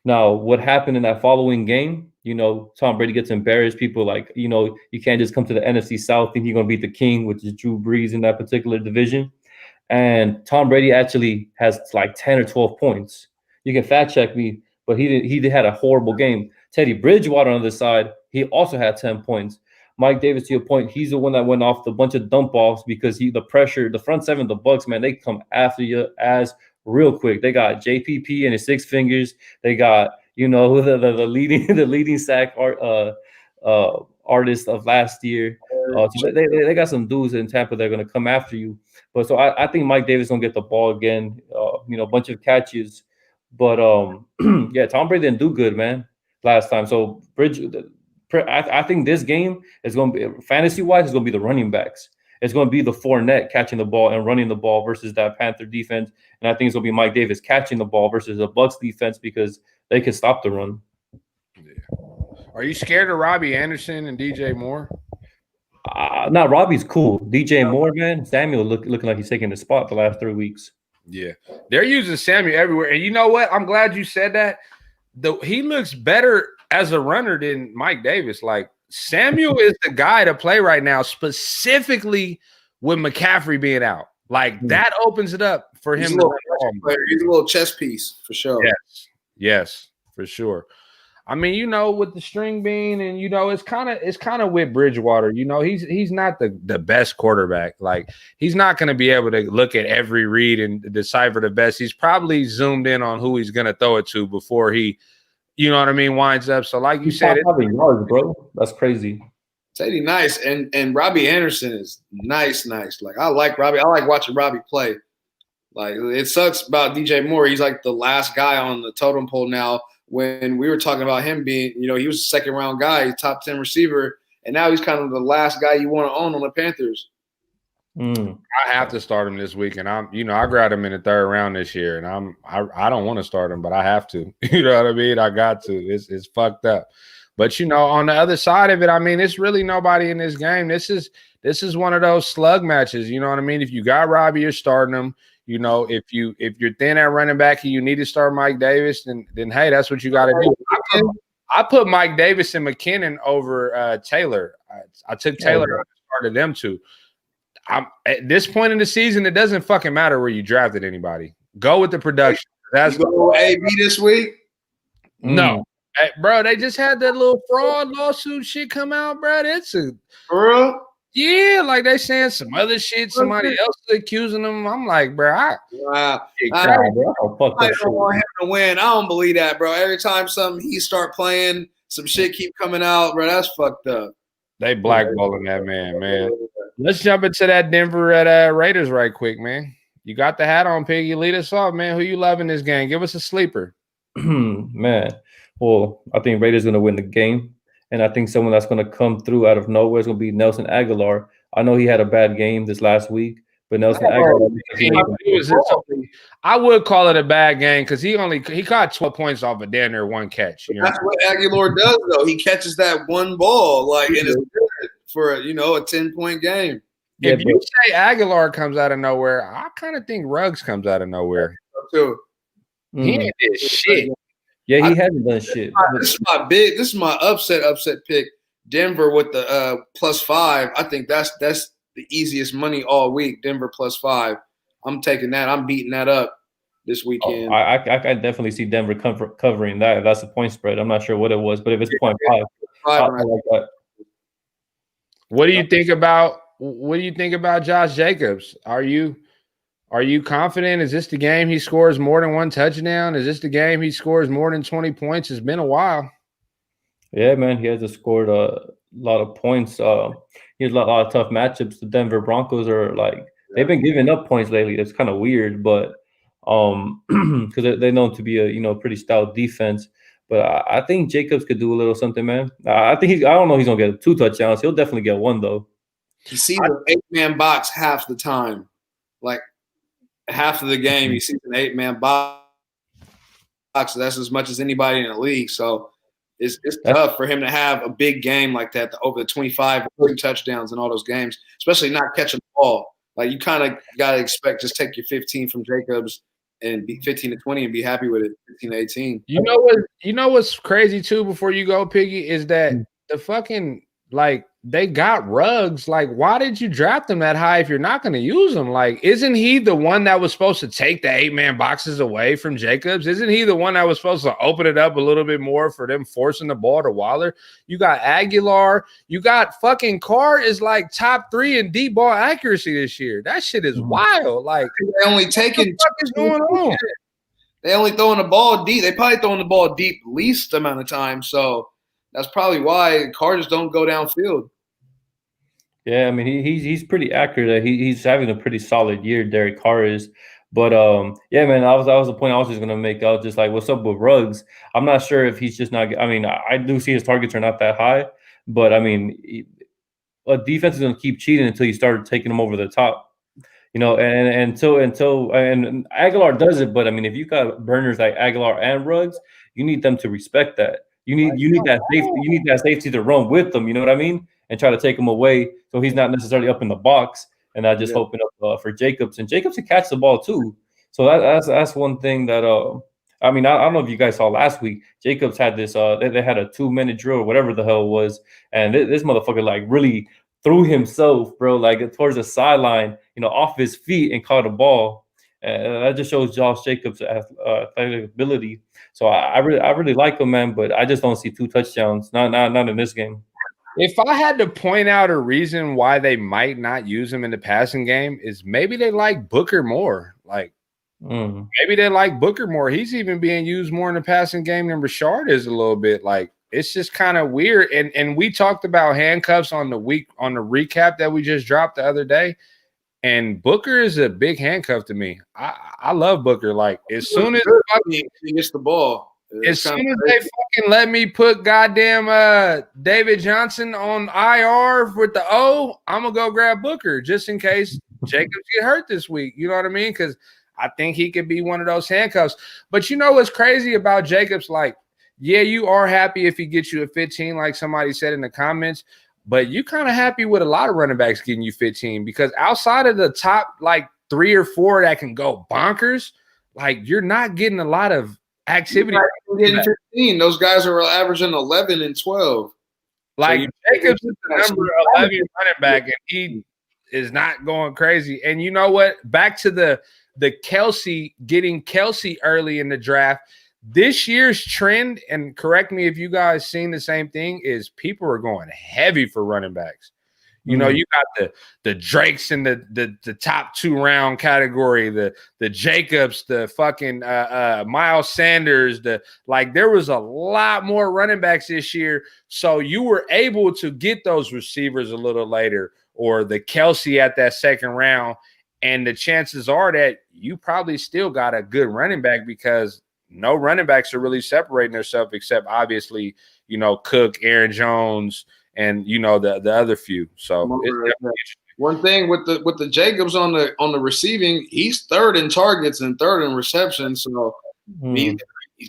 Now, what happened in that following game? Tom Brady gets embarrassed. People you can't just come to the NFC South think you're going to beat the king, which is Drew Brees in that particular division. And Tom Brady actually has like 10 or 12 points. You can fact check me, but he had a horrible game. Teddy Bridgewater on the other side, he also had 10 points. Mike Davis, to your point, he's the one that went off the bunch of dump offs because the pressure, the front seven, the Bucks, man, they come after you as real quick. They got JPP and his 6 fingers. They got the leading sack artist of last year. So they got some dudes in Tampa that are going to come after you. But so I think Mike Davis gonna get the ball again. A bunch of catches. But yeah, Tom Brady didn't do good, man, last time. So I think this game is going to be, fantasy-wise, is going to be the running backs. It's going to be the Fournette catching the ball and running the ball versus that Panther defense. And I think it's going to be Mike Davis catching the ball versus the Bucks defense because they can stop the run. Yeah. Are you scared of Robbie Anderson and DJ Moore? No, Robbie's cool. DJ Moore, man, Samuel looking like he's taking the spot the last 3 weeks. Yeah. They're using Samuel everywhere. And you know what? I'm glad you said that. He looks better as a runner than Mike Davis. Like, Samuel is the guy to play right now, specifically with McCaffrey being out. Like, that opens it up for him. He's a little chess piece for sure. Yes, for sure. I mean, with the string bean, and it's kind of with Bridgewater. He's not the best quarterback. Like, he's not going to be able to look at every read and decipher the best. He's probably zoomed in on who he's going to throw it to before he, you know what I mean, winds up. So like you He's said, top 5 in yards, bro. That's crazy. Teddy nice, and Robbie Anderson is nice. Like I like Robbie. I like watching Robbie play. Like it sucks about DJ Moore. He's like the last guy on the totem pole now. When we were talking about him being, he was a second round guy, top 10 receiver, and now he's kind of the last guy you want to own on the Panthers. I have to start him this week, and I grabbed him in the 3rd round this year, and I don't want to start him, but I have to. You know what I mean? I got to. It's fucked up. But on the other side of it, I mean, it's really nobody in this game. This is one of those slug matches. You know what I mean? If you got Robbie, you're starting him. If you're thin at running back and you need to start Mike Davis, then hey, that's what you got to do. I put Mike Davis and McKinnon over Taylor. I took Taylor and started them two. At this point in the season, it doesn't fucking matter where you drafted anybody. Go with the production. That's you go AB this week. No. Hey, bro, they just had that little fraud lawsuit shit come out, bro. It's a bro. Yeah, like they saying some other shit. Somebody else is accusing them. I'm like, bro, I don't want him to win. I don't believe that, bro. Every time he start playing, some shit keep coming out, bro. That's fucked up. They blackballing that man. Let's jump into that Denver Raiders right quick, man. You got the hat on, Piggy. Lead us off, man. Who you loving this game? Give us a sleeper. Man. Well, I think Raiders going to win the game, and I think someone that's going to come through out of nowhere is going to be Nelson Aguilar. I know he had a bad game this last week, but Nelson Aguilar. I would call it a bad game because he caught 12 points off of damn near one catch. That's what Aguilar does, though. He catches that one ball, and it's good for a 10-point game. If you say Aguilar comes out of nowhere, I kind of think Ruggs comes out of nowhere too. He ain't did shit. Yeah, he hasn't done shit. This is my upset pick. Denver with the +5. I think that's the easiest money all week. Denver +5. I'm taking that. I'm beating that up this weekend. I can definitely see Denver covering that. That's a point spread. I'm not sure what it was, but if it's 0.5, I like that. What do you think about Josh Jacobs? Are you confident? Is this the game he scores more than one touchdown? Is this the game he scores more than 20 points? It's been a while. Yeah, man, he hasn't scored a lot of points. He has a lot of tough matchups. The Denver Broncos are they've been giving up points lately. It's kind of weird, but because they're known to be a pretty stout defense. But I think Jacobs could do a little something, man. I don't know if he's gonna get 2 touchdowns. He'll definitely get 1 though. He sees an 8-man box half the time, half of the game. He sees an 8-man box. That's as much as anybody in the league. So it's tough for him to have a big game like that, over the 25 touchdowns in all those games, especially not catching the ball. You kind of got to expect just take your 15 from Jacobs and be 15 to 20 and be happy with it. 15 to 18. You know what's crazy too? Before you go, Piggy, is that the fucking they got Ruggs. Why did you draft him that high if you're not going to use him? Isn't he the one that was supposed to take the 8-man boxes away from Jacobs? Isn't he the one that was supposed to open it up a little bit more for them forcing the ball to Waller? You got Aguilar. You got fucking Carr is top 3 in deep ball accuracy this year. That shit is wild. They only taking what the fuck is going on? They only throwing the ball deep. They probably throwing the ball deep least amount of time. So that's probably why Carr just don't go downfield. Yeah, I mean he's pretty accurate. He's having a pretty solid year. Derek Carr is, but yeah, man, that was the point I was just gonna make. I was just what's up with Ruggs? I'm not sure if he's just not. I mean, I do see his targets are not that high, but I mean, a defense is gonna keep cheating until you start taking them over the top. And until Aguilar does it, but I mean, if you got burners like Aguilar and Ruggs, you need them to respect that. You need that safety. You need that safety to run with them. You know what I mean? And try to take him away so he's not necessarily up in the box. And I just open up for Jacobs, and Jacobs can catch the ball too. So that's one thing that I mean, I don't know if you guys saw last week. Jacobs had this. They had a 2-minute drill or whatever the hell it was, and this motherfucker really threw himself, bro, towards the sideline, off his feet and caught a ball. That just shows Josh Jacobs' athletic ability. So I really like him, man. But I just don't see 2 touchdowns. Not in this game. If I had to point out a reason why they might not use him in the passing game, is maybe they like Booker more. Maybe they like Booker more. He's even being used more in the passing game than Rashard is a little bit. Like, it's just kind of weird. And we talked about handcuffs on the recap that we just dropped the other day. And Booker is a big handcuff to me. I love Booker. Like, as soon as he gets the ball. As soon as they fucking let me put goddamn David Johnson on IR with the O, I'm gonna go grab Booker just in case Jacobs get hurt this week. You know what I mean? Because I think he could be one of those handcuffs. But you know what's crazy about Jacobs? Like, yeah, you are happy if he gets you a 15, like somebody said in the comments. But you kind of happy with a lot of running backs getting you 15 because outside of the top like 3 or 4 that can go bonkers, like you're not getting a lot of activity. Getting 15. Those guys are averaging 11 and 12. Like so Jacobs is the number 11 running back, and he is not going crazy. And you know what? Back to the Kelsey, getting Kelsey early in the draft. This year's trend, and correct me if you guys seen the same thing, is people are going heavy for running backs. You know, you got the Drakes in the top 2 round category, the Jacobs, the fucking Miles Sanders, there was a lot more running backs this year. So you were able to get those receivers a little later, or the Kelsey at that second round. And the chances are that you probably still got a good running back because no running backs are really separating themselves except obviously, you know, Cook, Aaron Jones, and you know the other few. So one thing with the Jacobs on the receiving, he's 3rd in targets and 3rd in receptions. So he's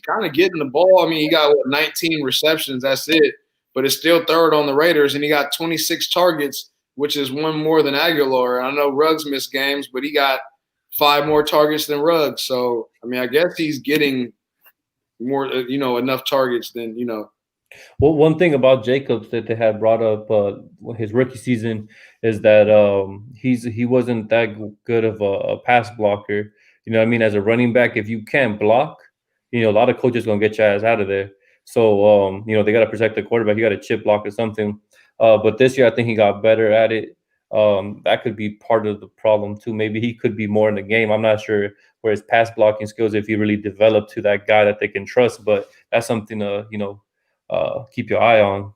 kind of getting the ball. I mean, he got 19 receptions. That's it. But it's still 3rd on the Raiders, and he got 26 targets, which is 1 more than Aguilar. I know Ruggs missed games, but he got 5 more targets than Ruggs. So I mean, I guess he's getting more, you know, enough targets than, you know. Well, one thing about Jacobs that they had brought up his rookie season is that he wasn't that good of a pass blocker. You know what I mean? As a running back, if you can't block, you know, a lot of coaches going to get your ass out of there. So, you know, they got to protect the quarterback. You got to chip block or something. But this year, I think he got better at it. That could be part of the problem, too. Maybe he could be more in the game. I'm not sure where his pass blocking skills, if he really developed to that guy that they can trust. But that's something to, you know, keep your eye on.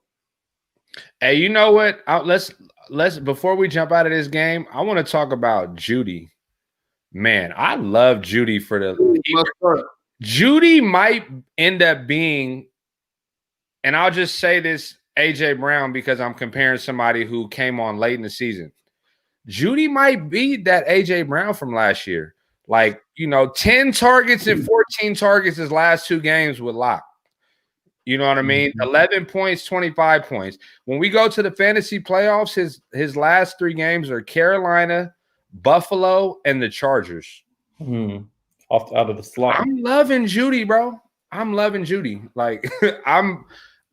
Hey, you know what? Let's before we jump out of this game, I want to talk about Judy. Man, I love Judy for Judy might end up being, and I'll just say this, AJ Brown, because I'm comparing somebody who came on late in the season. Judy might be that AJ Brown from last year. Like, you know, 10 targets and 14 targets his last 2 games with Locke. You know what I mean? 11 points, 25 points. When we go to the fantasy playoffs, his last 3 games are Carolina, Buffalo, and the Chargers. Out of the slot. I'm loving Judy, bro. I'm loving Judy. Like, I'm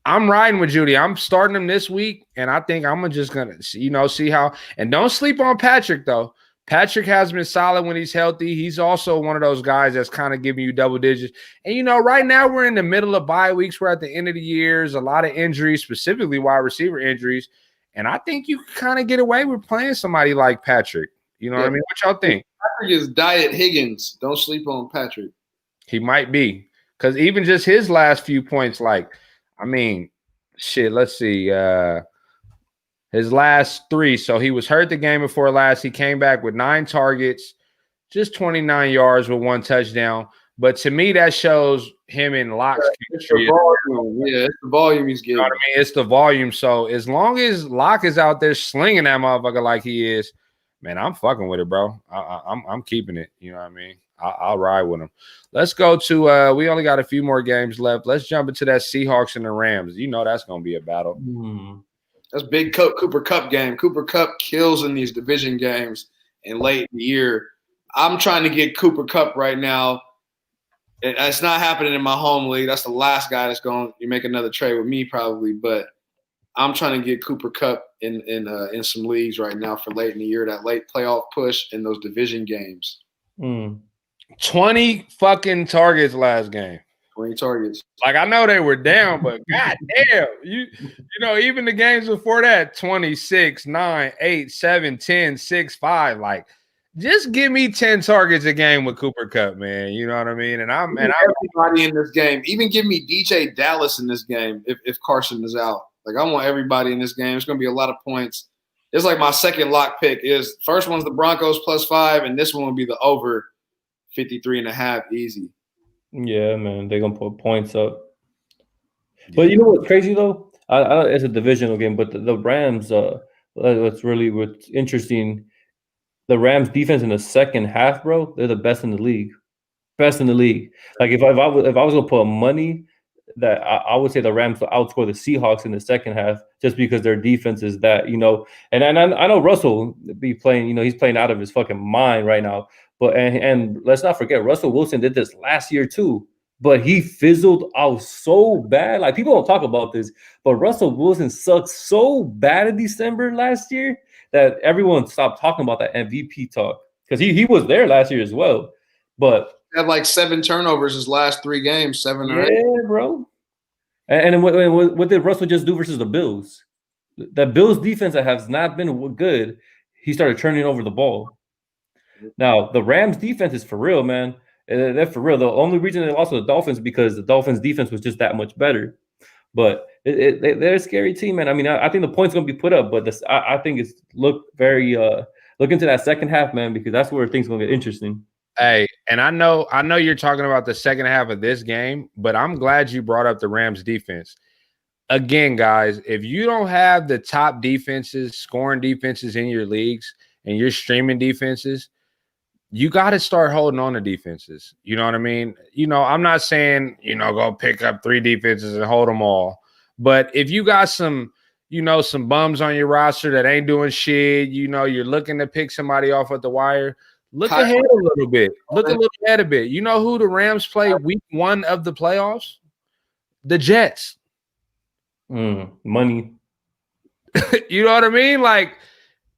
riding with Judy. I'm starting him this week, and I think I'm just gonna, you know, see how. And don't sleep on Patrick though. Patrick has been solid when he's healthy. He's also one of those guys that's kind of giving you double digits. And, you know, right now we're in the middle of bye weeks. We're at the end of the year. There's a lot of injuries, specifically wide receiver injuries. And I think you can kind of get away with playing somebody like Patrick. You know what I mean? What y'all think? Patrick is Diet Higgins. Don't sleep on Patrick. He might be. Because even just his last few points, like, I mean, shit, let's see. His last 3. So he was hurt the game before last. He came back with 9 targets, just 29 yards with 1 touchdown. But to me, that shows him in Locke's chemistry. Yeah, it's the volume he's getting. You know what I mean? It's the volume. So as long as Locke is out there slinging that motherfucker like he is, man, I'm fucking with it, bro. I'm keeping it. You know what I mean? I'll ride with him. Let's go to we only got a few more games left. Let's jump into that Seahawks and the Rams. You know that's going to be a battle. That's big Cooper Kupp game. Cooper Kupp kills in these division games and late in the year. I'm trying to get Cooper Kupp right now. It's not happening in my home league. That's the last guy that's going to make another trade with me probably. But I'm trying to get Cooper Kupp in some leagues right now for late in the year, that late playoff push in those division games. 20 fucking targets last game. 20 targets. Like, I know they were down, but god damn, you know, even the games before that, 26, 9, 8, 7, 10, 6, 5. Like, just give me 10 targets a game with Cooper Kupp, man. You know what I mean? And I'm everybody in this game. Even give me DJ Dallas in this game if Carson is out. Like, I want everybody in this game. It's going to be a lot of points. It's like my second lock pick is first one's the Broncos +5, and this one will be the over 53.5 easy. Yeah, man, they're gonna put points up. But you know what's crazy though? It's a divisional game, but the Rams. What's interesting. The Rams defense in the second half, bro, they're the best in the league. Best in the league. Like if I was gonna put money, that I would say the Rams will outscore the Seahawks in the second half just because their defense is that, you know. And I know Russell be playing, you know, he's playing out of his fucking mind right now. But and let's not forget, Russell Wilson did this last year too. But he fizzled out so bad. Like, people don't talk about this, but Russell Wilson sucked so bad in December last year that everyone stopped talking about that MVP talk because he was there last year as well. But had like 7 turnovers his last 3 games, 7 or 8. yeah, bro. And what did Russell just do versus the Bills? That Bills defense that has not been good, he started turning over the ball. Now, the Rams defense is for real, man. They're for real. The only reason they lost to the Dolphins because the Dolphins defense was just that much better. But they're a scary team, man. I mean, I think the point's going to be put up, but I think it's look into that second half, man, because that's where things going to get interesting. Hey, and I know you're talking about the second half of this game, but I'm glad you brought up the Rams defense. Again, guys, if you don't have the top defenses, scoring defenses in your leagues and you're streaming defenses, you got to start holding on to defenses. You know what I mean? You know, I'm not saying, you know, go pick up 3 defenses and hold them all. But if you got some, you know, some bums on your roster that ain't doing shit, you know, you're looking to pick somebody off at the wire, look ahead a little bit. Look a little ahead a bit. You know who the Rams play week 1 of the playoffs? The Jets. Money. You know what I mean? Like,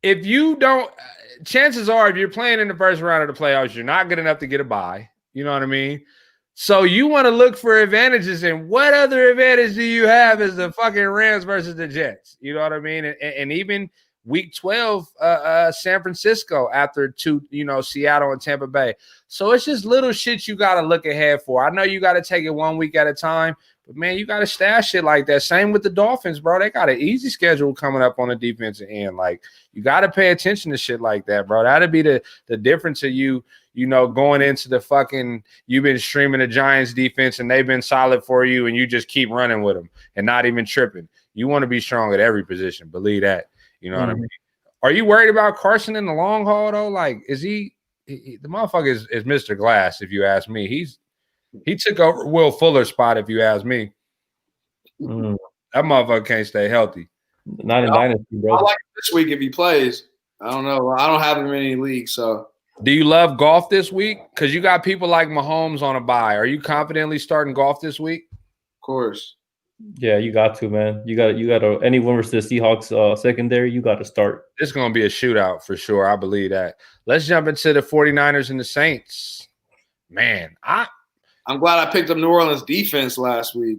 if you don't – chances are, if you're playing in the first round of the playoffs, you're not good enough to get a bye. You know what I mean? So you want to look for advantages, and what other advantage do you have as the fucking Rams versus the Jets? You know what I mean? And even week 12, San Francisco after 2, you know, Seattle and Tampa Bay. So it's just little shit you got to look ahead for. I know you got to take it 1 week at a time, but, man, you got to stash shit like that. Same with the Dolphins, bro. They got an easy schedule coming up on the defensive end. Like, you got to pay attention to shit like that, bro. That'd be the difference of you know, going into the fucking – you've been streaming the Giants defense and they've been solid for you and you just keep running with them and not even tripping. You want to be strong at every position. Believe that. You know what I mean? Are you worried about Carson in the long haul, though? Like, is he the motherfucker is Mr. Glass, if you ask me. He took over Will Fuller's spot, if you ask me. That motherfucker can't stay healthy. Not in Dynasty, bro. I like it this week if he plays. I don't know. I don't have him in any league, so. Do you love golf this week? Because you got people like Mahomes on a bye. Are you confidently starting golf this week? Of course. Yeah, you got to, man. You got to anyone versus the Seahawks secondary, you got to start. It's going to be a shootout for sure. I believe that. Let's jump into the 49ers and the Saints. Man, I'm glad I picked up New Orleans defense last week.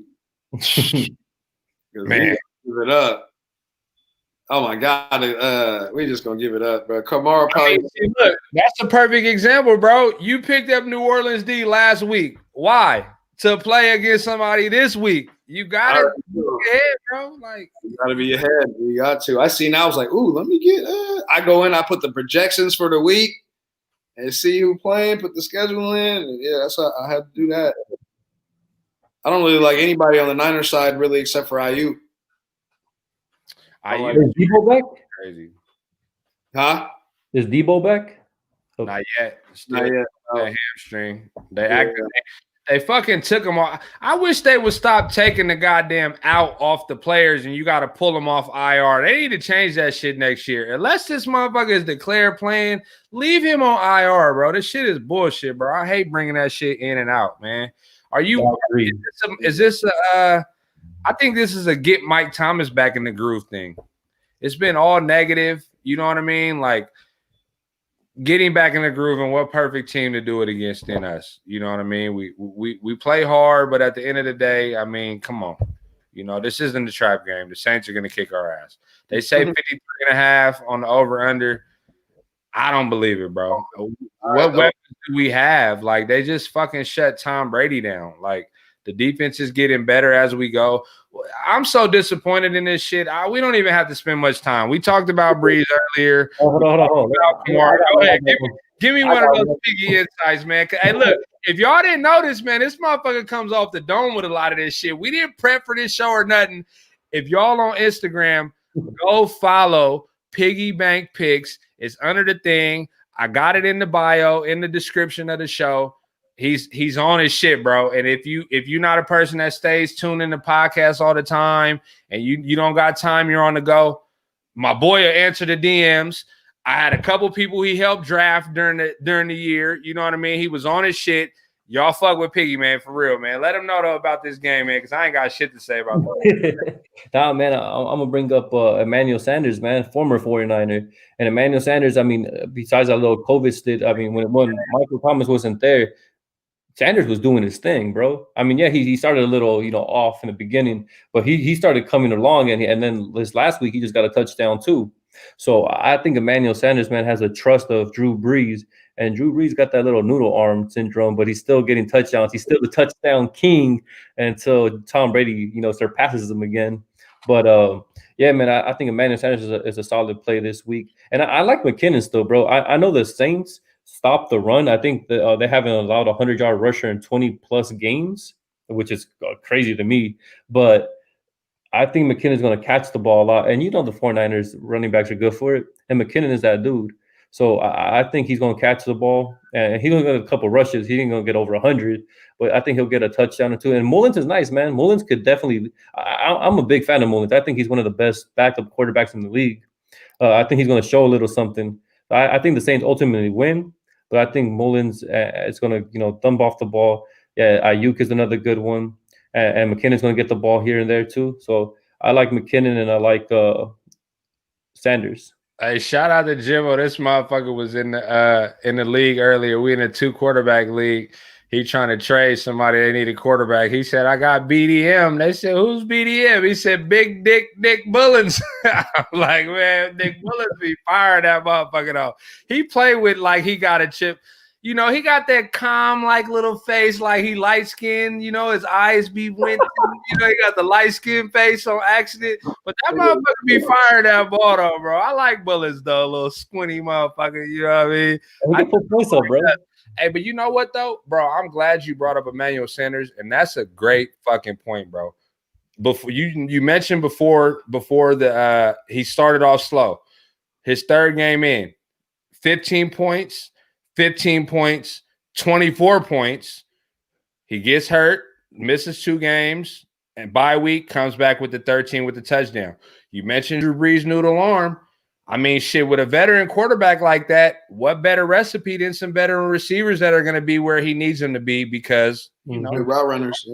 Man, give it up. Oh my God, we just gonna give it up, bro. Kamara probably. Look, that's a perfect example, bro. You picked up New Orleans D last week. Why? To play against somebody this week. You got it ahead, bro. Like, you gotta be ahead. You got to. I see now. I was like, ooh, let me get. I go in. I put the projections for the week and see who playing. Put the schedule in. And yeah, that's how I had to do that. I don't really like anybody on the Niners side really, except for IU. Is Debo back? Crazy. Huh? Is Debo back? Not yet. Still Not yet. No. Hamstring. They fucking took him off. I wish they would stop taking the goddamn out off the players and you got to pull them off IR. They need to change that shit next year. Unless this motherfucker is declared playing, leave him on IR, bro. This shit is bullshit, bro. I hate bringing that shit in and out, man. Are you – is this I think this is a get Mike Thomas back in the groove thing. It's been all negative. You know what I mean? Like, getting back in the groove, and what perfect team to do it against than us. You know what I mean? We play hard, but at the end of the day, I mean, come on. You know, this isn't the trap game. The Saints are going to kick our ass. They say 53.5 on the over-under. I don't believe it, bro. right, What weapons do we have? Like, they just fucking shut Tom Brady down. Like, the defense is getting better as we go. I'm so disappointed in this shit. We don't even have to spend much time. We talked about Breeze earlier. Hold on. Kamara. Go ahead. Give me one of those piggy insights, man. Hey, look, if y'all didn't notice, man, this motherfucker comes off the dome with a lot of this shit. We didn't prep for this show or nothing. If y'all on Instagram, go follow Piggy Bank Picks. It's under the thing. I got it in the bio, in the description of the show. He's on his shit, bro. And if you're not a person that stays tuned in the podcast all the time and you don't got time, you're on the go, my boy will answer the DMs. I had a couple people he helped draft during the year. You know what I mean? He was on his shit. Y'all fuck with Piggy, man, for real, man. Let him know, though, about this game, man, because I ain't got shit to say about that. Nah, man, I'm going to bring up Emmanuel Sanders, man, former 49er. And Emmanuel Sanders, I mean, besides that little COVID stint, I mean, when Michael Thomas wasn't there, Sanders was doing his thing, bro. I mean, yeah, he started a little, off in the beginning, but he started coming along, and then this last week he just got a touchdown too. So I think Emmanuel Sanders, man, has a trust of Drew Brees, and Drew Brees got that little noodle arm syndrome, but he's still getting touchdowns. He's still the touchdown king until Tom Brady, surpasses him again. But yeah, man, I think Emmanuel Sanders is a solid play this week, and I like McKinnon still, bro. I know the Saints stop the run. I think that they haven't allowed a 100-yard rusher in 20-plus games, which is crazy to me. But I think McKinnon's going to catch the ball a lot. And the 49ers running backs are good for it. And McKinnon is that dude. So I think he's going to catch the ball. And he's going to get a couple rushes. He ain't going to get over 100. But I think he'll get a touchdown or two. And Mullins is nice, man. Mullins could definitely – I'm a big fan of Mullins. I think he's one of the best backup quarterbacks in the league. I think he's going to show a little something. I think the Saints ultimately win. But I think Mullins is going to, thumb off the ball. Yeah, Ayuk is another good one. And McKinnon's going to get the ball here and there too. So I like McKinnon and I like Sanders. Hey, shout out to Jimbo. This motherfucker was in the league earlier. We in a 2-quarterback league. He trying to trade somebody. They need a quarterback. He said, I got BDM. They said, who's BDM? He said, Big Dick Nick Bullins. I'm like, man, Nick Bullins be firing that motherfucker off. He played with like he got a chip. He got that calm, like, little face, like he light-skinned. His eyes be winking. He got the light-skinned face on accident. But that motherfucker be firing that ball, though, bro. I like Bullins, though, a little squinty motherfucker. You know what I mean? I put points up, bro. Hey, but you know what, though? Bro, I'm glad you brought up Emmanuel Sanders, and that's a great fucking point, bro. Before you mentioned before the he started off slow. His third game in, 15 points, 24 points. He gets hurt, misses 2 games, and bye week comes back with the 13 with the touchdown. You mentioned Drew Brees' noodle arm. I mean, shit, with a veteran quarterback like that, what better recipe than some veteran receivers that are going to be where he needs them to be because, route runners.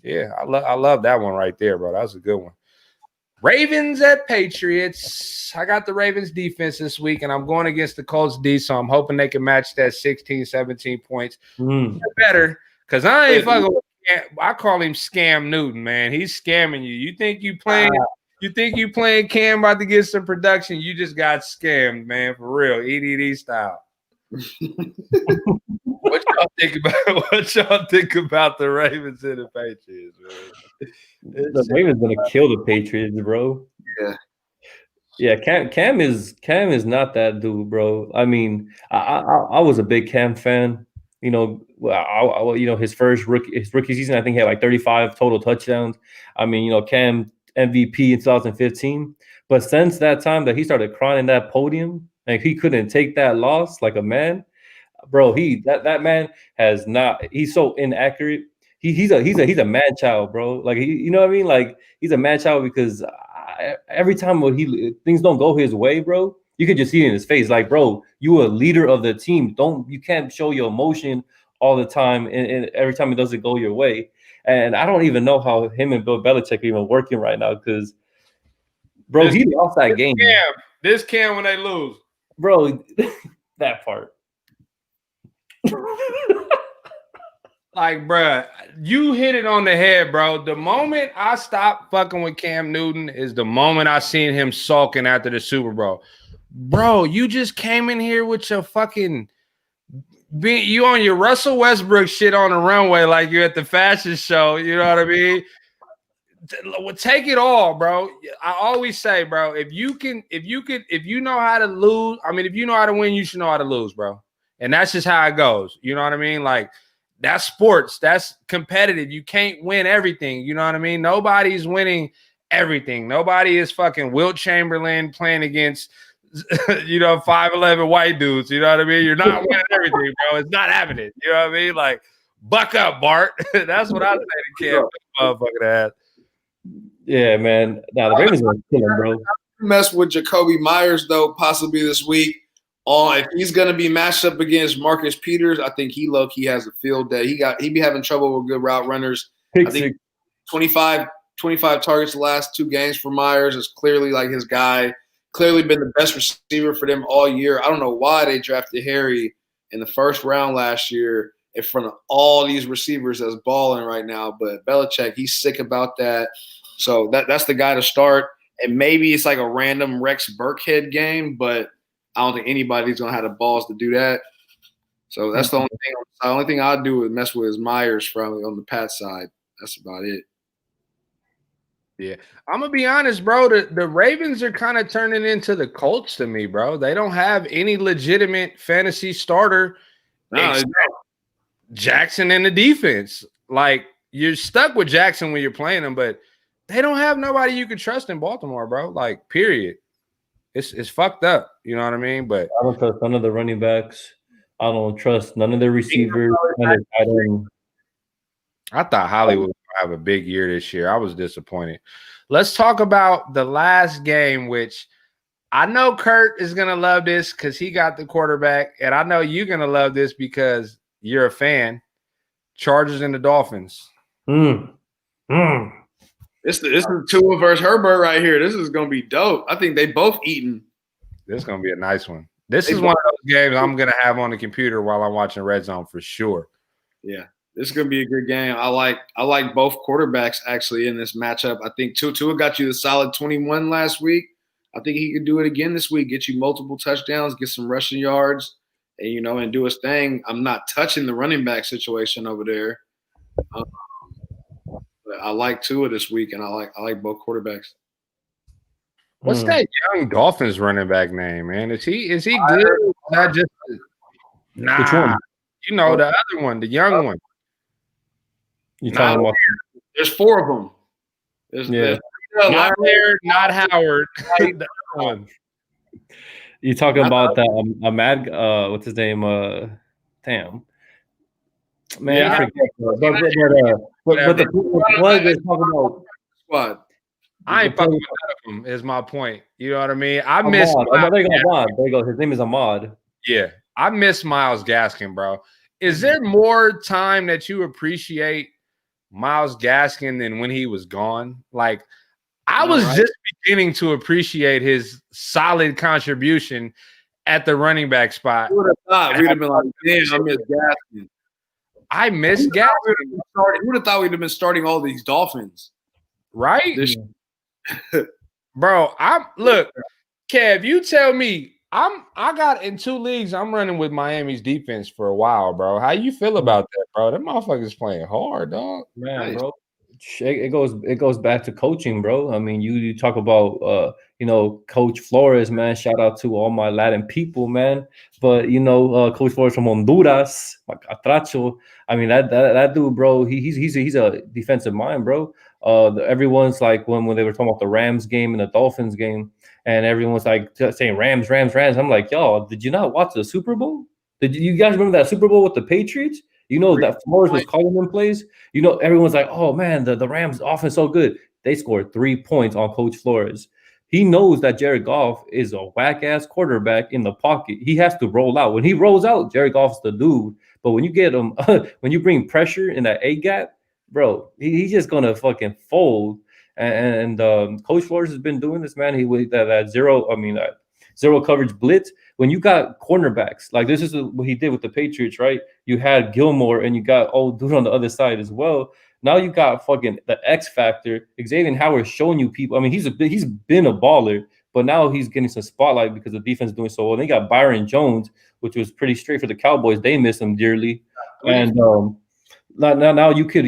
Yeah, I love that one right there, bro. That was a good one. Ravens at Patriots. I got the Ravens defense this week, and I'm going against the Colts D, so I'm hoping they can match that 16, 17 points. Better, because I ain't fucking with him. I call him Scam Newton, man. He's scamming you. You think you playing Cam about to get some production. You just got scammed, man, for real. EDD style. What y'all think about the Ravens and the Patriots, man? The Ravens gonna kill the Patriots, bro. Yeah. Cam is not that dude, bro. I mean, I was a big Cam fan. His rookie season, I think he had like 35 total touchdowns. I mean, Cam MVP in 2015. But since that time that he started crying in that podium, and he couldn't take that loss like a man, bro. That man has not. He's so inaccurate. He's a man child, bro. Like you know what I mean? Like he's a man child because every time things don't go his way, bro, you could just see it in his face. Like, bro, you a leader of the team. You can't show your emotion all the time, and every time it doesn't go your way. And I don't even know how him and Bill Belichick are even working right now because, bro, he lost that game. This Cam when they lose, bro. That part. Like, bro, you hit it on the head, bro. The moment I stopped fucking with Cam Newton is the moment I seen him sulking after the Super Bowl. bro, you just came in here with your fucking you on your Russell Westbrook shit on the runway like you're at the fashion show. You know what I mean? Take it all, bro. I always say, bro, if you know how to lose, I mean, if you know how to win, you should know how to lose, bro. And that's just how it goes. You know what I mean? Like, that's sports. That's competitive. You can't win everything. You know what I mean? Nobody's winning everything. Nobody is fucking Wilt Chamberlain playing against 5'11" white dudes. You know what I mean? You're not winning everything, bro. It's not happening. You know what I mean? Like, buck up, Bart. That's what I say to Cam, motherfucking ass. Yeah, man. Nah, the Ravens are killing, bro. Mess with Jacoby Myers though, possibly this week. If he's gonna be matched up against Marcus Peters, I think he low-key has a field day. He be having trouble with good route runners. I think 25 targets the last 2 games for Myers is clearly like his guy. Clearly been the best receiver for them all year. I don't know why they drafted Harry in the first round last year in front of all these receivers that's balling right now. But Belichick, he's sick about that. So that's the guy to start. And maybe it's like a random Rex Burkhead game, but I don't think anybody's going to have the balls to do that. So that's the only thing. The only thing I'd do is mess with is Myers probably on the Pat side. That's about it. Yeah, I'm gonna be honest, bro. The Ravens are kind of turning into the Colts to me, bro. They don't have any legitimate fantasy starter except Jackson in the defense. Like, you're stuck with Jackson when you're playing him, but they don't have nobody you can trust in Baltimore, bro. Like, period. It's fucked up. You know what I mean? But I don't trust none of the running backs. I don't trust none of the receivers. I thought Hollywood would have a big year this year. I was disappointed. Let's talk about the last game, which I know Kurt is going to love this because he got the quarterback, and I know you're going to love this because you're a fan. Chargers and the Dolphins. This is Tua versus Herbert right here. This is going to be dope. I think they both eating. This is going to be a nice one. This is one of those games I'm going to have on the computer while I'm watching Red Zone for sure. Yeah. This is gonna be a good game. I like both quarterbacks actually in this matchup. I think Tua got you the solid 21 last week. I think he could do it again this week. Get you multiple touchdowns, get some rushing yards, and and do his thing. I'm not touching the running back situation over there. But I like Tua this week, and I like both quarterbacks. What's that young Dolphins running back name, man? Is he good? Not just nah. Which one? The other one, the young one. You talking about? There's 4 of them. There's not Laird, not Howard. The other one. You talking about that Ahmad? What's his name? Damn, man. Yeah, I forget. But the plug is talking about squad. I ain't fucking with him. Is my point. You know what I mean? I Ahmad. miss. There you go. His name is Ahmad. Yeah, I miss Myles Gaskin, bro. Is there more time that you appreciate Myles Gaskin than when he was gone? Like, I was just beginning to appreciate his solid contribution at the running back spot. Who would have thought we'd have been like, damn, I miss Gaskin. I miss Gaskin. Who would have thought we'd have been starting all these Dolphins? Right? Bro, look, Kev, you tell me. I got in 2 leagues. I'm running with Miami's defense for a while, bro. How you feel about that, bro? Them motherfuckers playing hard, dog. Man, bro. It goes back to coaching, bro. I mean, you talk about Coach Flores, man. Shout out to all my Latin people, man. But Coach Flores from Honduras, Atracho. I mean, that dude, bro. He's a defensive mind, bro. Everyone's like when they were talking about the Rams game and the Dolphins game, and everyone's like saying Rams. I'm like, y'all, did you not watch the Super Bowl? Did you guys remember that Super Bowl with the Patriots? That Flores was calling them plays. Everyone's like, oh man, the Rams offense so good. They scored 3 points on Coach Flores. He knows that Jared Goff is a whack-ass quarterback in the pocket. He has to roll out. When he rolls out, Jared Goff's the dude. But when you get him, when you bring pressure in that A-gap, bro, he's just gonna fucking fold. And Coach Flores has been doing this, man. He with that zero coverage blitz. When you got cornerbacks, like this is what he did with the Patriots, right? You had Gilmore and you got old dude on the other side as well. Now you got fucking the X factor. Xavier Howard showing you people. I mean, he's been a baller, but now he's getting some spotlight because the defense is doing so well. They got Byron Jones, which was pretty straight for the Cowboys. They miss him dearly, and now you could,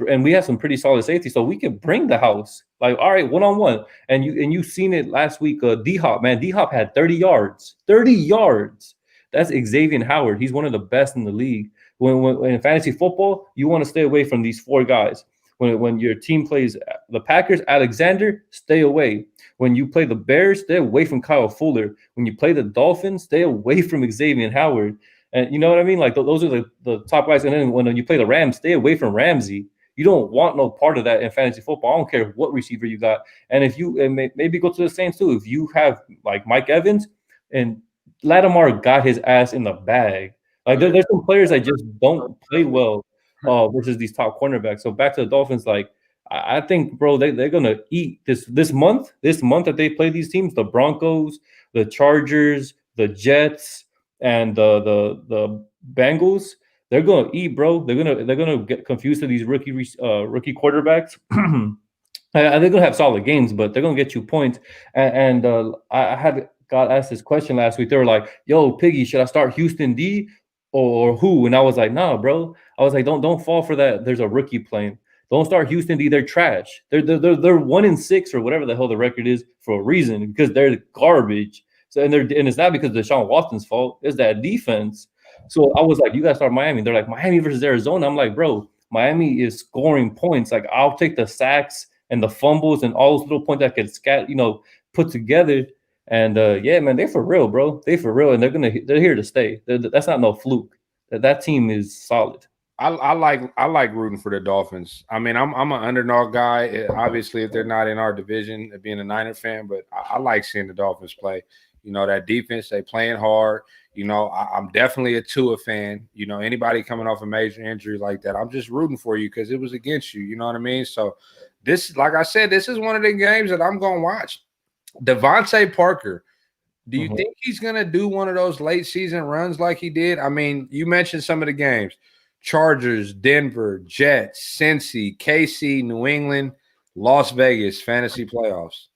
and we have some pretty solid safety, so we could bring the house. Like, all right, 1-on-1, and you seen it last week. D Hop, man, D Hop had 30 yards. 30 yards. That's Xavier Howard. He's one of the best in the league. When in fantasy football, you want to stay away from these four guys. When your team plays the Packers, Alexander, stay away. When you play the Bears, stay away from Kyle Fuller. When you play the Dolphins, stay away from Xavier Howard. And you know what I mean? Like those are the top guys. And then when you play the Rams, stay away from Ramsey. You don't want no part of that in fantasy football. I don't care what receiver you got. And if you maybe go to the Saints too. If you have like Mike Evans and Lattimore got his ass in the bag. Like there's some players that just don't play well versus these top cornerbacks. So back to the Dolphins, like I think, bro, they're gonna eat this month. This month that they play these teams, the Broncos, the Chargers, the Jets, and the Bengals, they're gonna eat, bro. They're gonna get confused to these rookie quarterbacks. They're gonna have solid games, but they're gonna get you points. And I got asked this question last week. They were like, "Yo, Piggy, should I start Houston D or who?" And I was like, "Nah, bro." I was like, "Don't fall for that. There's a rookie playing. Don't start Houston D. They're trash. They're 1-6 or whatever the hell the record is for a reason because they're garbage." So and it's not because of Deshaun Watson's fault. It's that defense. So I was like, "You gotta start Miami." They're like, "Miami versus Arizona." I'm like, "Bro, Miami is scoring points. Like I'll take the sacks and the fumbles and all those little points that get put together." And yeah, man, they're for real, bro. They for real, and they're here to stay. That's not no fluke. That team is solid. I like rooting for the Dolphins. I mean, I'm an underdog guy. Obviously, if they're not in our division, being a Niner fan, but I like seeing the Dolphins play. You know, that defense, they playing hard. You know, I'm definitely a Tua fan. You know, anybody coming off a major injury like that, I'm just rooting for you because it was against you. You know what I mean? So this, like I said, this is one of the games that I'm going to watch. Devontae Parker, do you think he's going to do one of those late season runs like he did? I mean, you mentioned some of the games. Chargers, Denver, Jets, Cincy, KC, New England, Las Vegas, fantasy playoffs.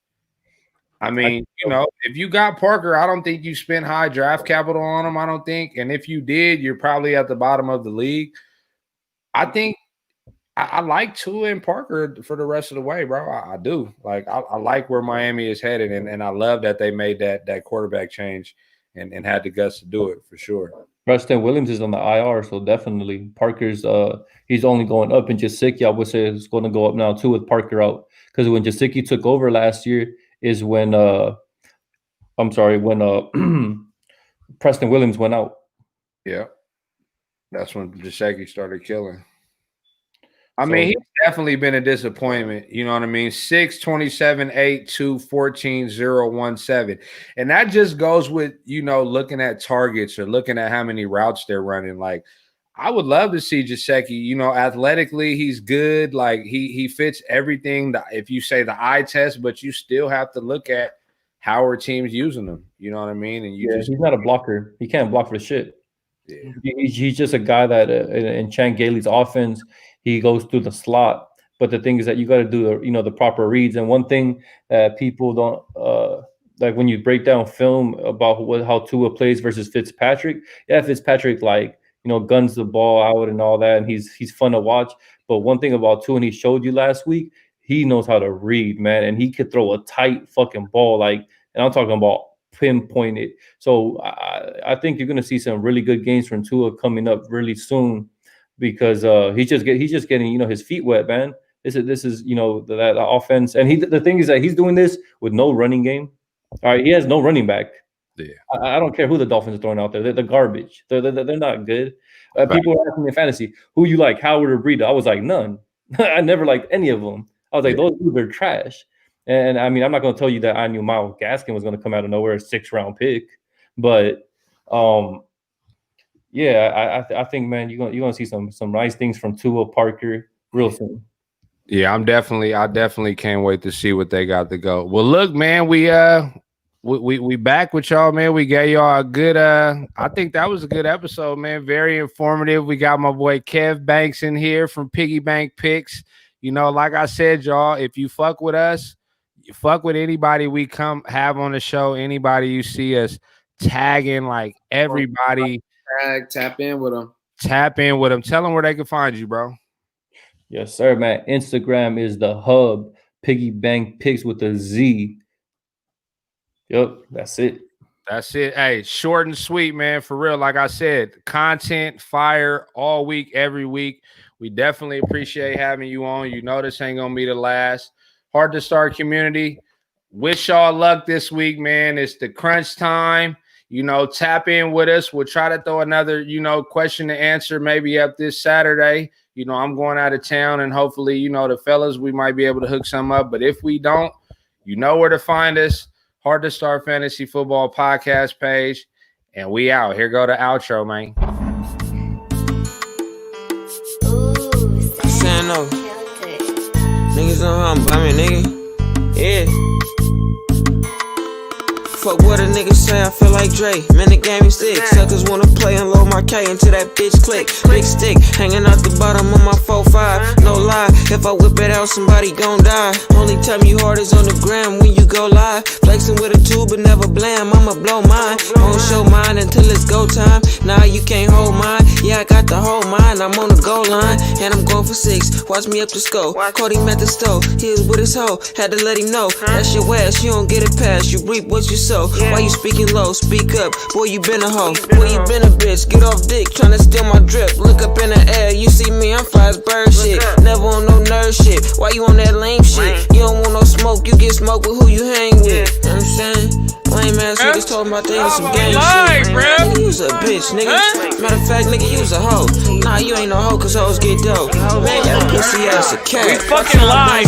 I mean, you know, if you got Parker, I don't think you spent high draft capital on him, I don't think. And if you did, you're probably at the bottom of the league. I think I like Tua and Parker for the rest of the way, bro. I do. Like, I like where Miami is headed, and I love that they made that quarterback change and had the guts to do it for sure. Preston Williams is on the IR, so definitely Parker's he's only going up, and Jasicki, I would say, is going to go up now too with Parker out. Because when Jasicki took over last year is when Preston Williams went out. Yeah. That's when Jasicki started killing. I mean, he's definitely been a disappointment. You know what I mean? 6, 27, 8, 2, 14, 0, 1, 7. And that just goes with, you know, looking at targets or looking at how many routes they're running. Like, I would love to see Jasicki, you know, athletically, he's good. Like, he fits everything. If you say the eye test, but you still have to look at how are teams using them. You know what I mean? And he's not a blocker. He can't block for shit. Yeah. He's just a guy that in Chan Gailey's offense, he goes through the slot. But the thing is that you got to do the proper reads. And one thing that people don't like when you break down film about how Tua plays versus Fitzpatrick. Yeah, Fitzpatrick guns the ball out and all that, and he's fun to watch. But one thing about Tua, and he showed you last week, he knows how to read, man, and he could throw a tight fucking ball, and I'm talking about pinpointed. So I think you're going to see some really good games from Tua coming up really soon because he's just getting his feet wet, man. This is that offense, and the thing is that he's doing this with no running game. All right, he has no running back. Yeah, I don't care who the Dolphins are throwing out there. They're garbage. They're not good. People are asking me in fantasy, who you like, Howard or Breida? I was like, none. I never liked any of them. I was like, those dudes are trash. And I mean, I'm not going to tell you that I knew Myles Gaskin was going to come out of nowhere, a 6th-round pick. But yeah, I think, man, you're going to see some nice things from Tua, Parker real soon. Yeah, I definitely can't wait to see what they got to go. Well, look, man, we back with y'all, man. We gave y'all a good I think that was a good episode, man. Very informative. We got my boy Kev Banks in here from Piggy Bank Picks. You know, like I said, y'all, if you fuck with us, fuck with anybody we have on the show. Anybody you see us tagging, like everybody. Tap in with them. Tap in with them. Tell them where they can find you, bro. Yes, sir, man. Instagram is the hub. Piggy Bank Picks with a Z. Yep, that's it. That's it. Hey, short and sweet, man. For real. Like I said, content, fire all week, every week. We definitely appreciate having you on. You know this ain't gonna be the last. Hard to Start community. Wish y'all luck this week, man. It's the crunch time. Tap in with us. We'll try to throw another, question to answer maybe up this Saturday. I'm going out of town, and hopefully, the fellas, we might be able to hook some up. But if we don't, you know where to find us. Hard to Start Fantasy Football podcast page. And we out. Here go the outro, man. Saying no. Niggas don't humble. Nigga. Yeah. Fuck what a nigga say, I feel like Dre. Man, the game is thick. Suckers wanna play and load my K until that bitch click. Big stick, hanging out the bottom of my 4-5. No lie, if I whip it out, somebody gon' die. Only time you hard is on the gram when you go live. Flexing with a tube but never blam, I'ma blow mine. Won't show mine until it's go time. Nah, you can't hold mine. Yeah, I got the whole mine, I'm on the goal line. And I'm going for 6, watch me up the scope. Caught him at the stove, he was with his hoe. Had to let him know, that's your ass, you don't get it past. You reap what you sow. Why you speaking low? Speak up, boy, you been a hoe. Boy, you been a bitch, get off dick, tryna steal my drip. Look up in the air, you see me, I'm fly as bird shit. Never on no nerd shit, why you on that lame shit? You don't want no smoke, you get smoke with who you hang with. You know what I'm saying? Lame ass niggas talking about they on some gang shit. Nigga, you's a bitch, nigga. Matter of fact, nigga, you's a hoe. Nah, you ain't no hoe, cause hoes get dope. Man, that pussy ass a cat. Fucking lie.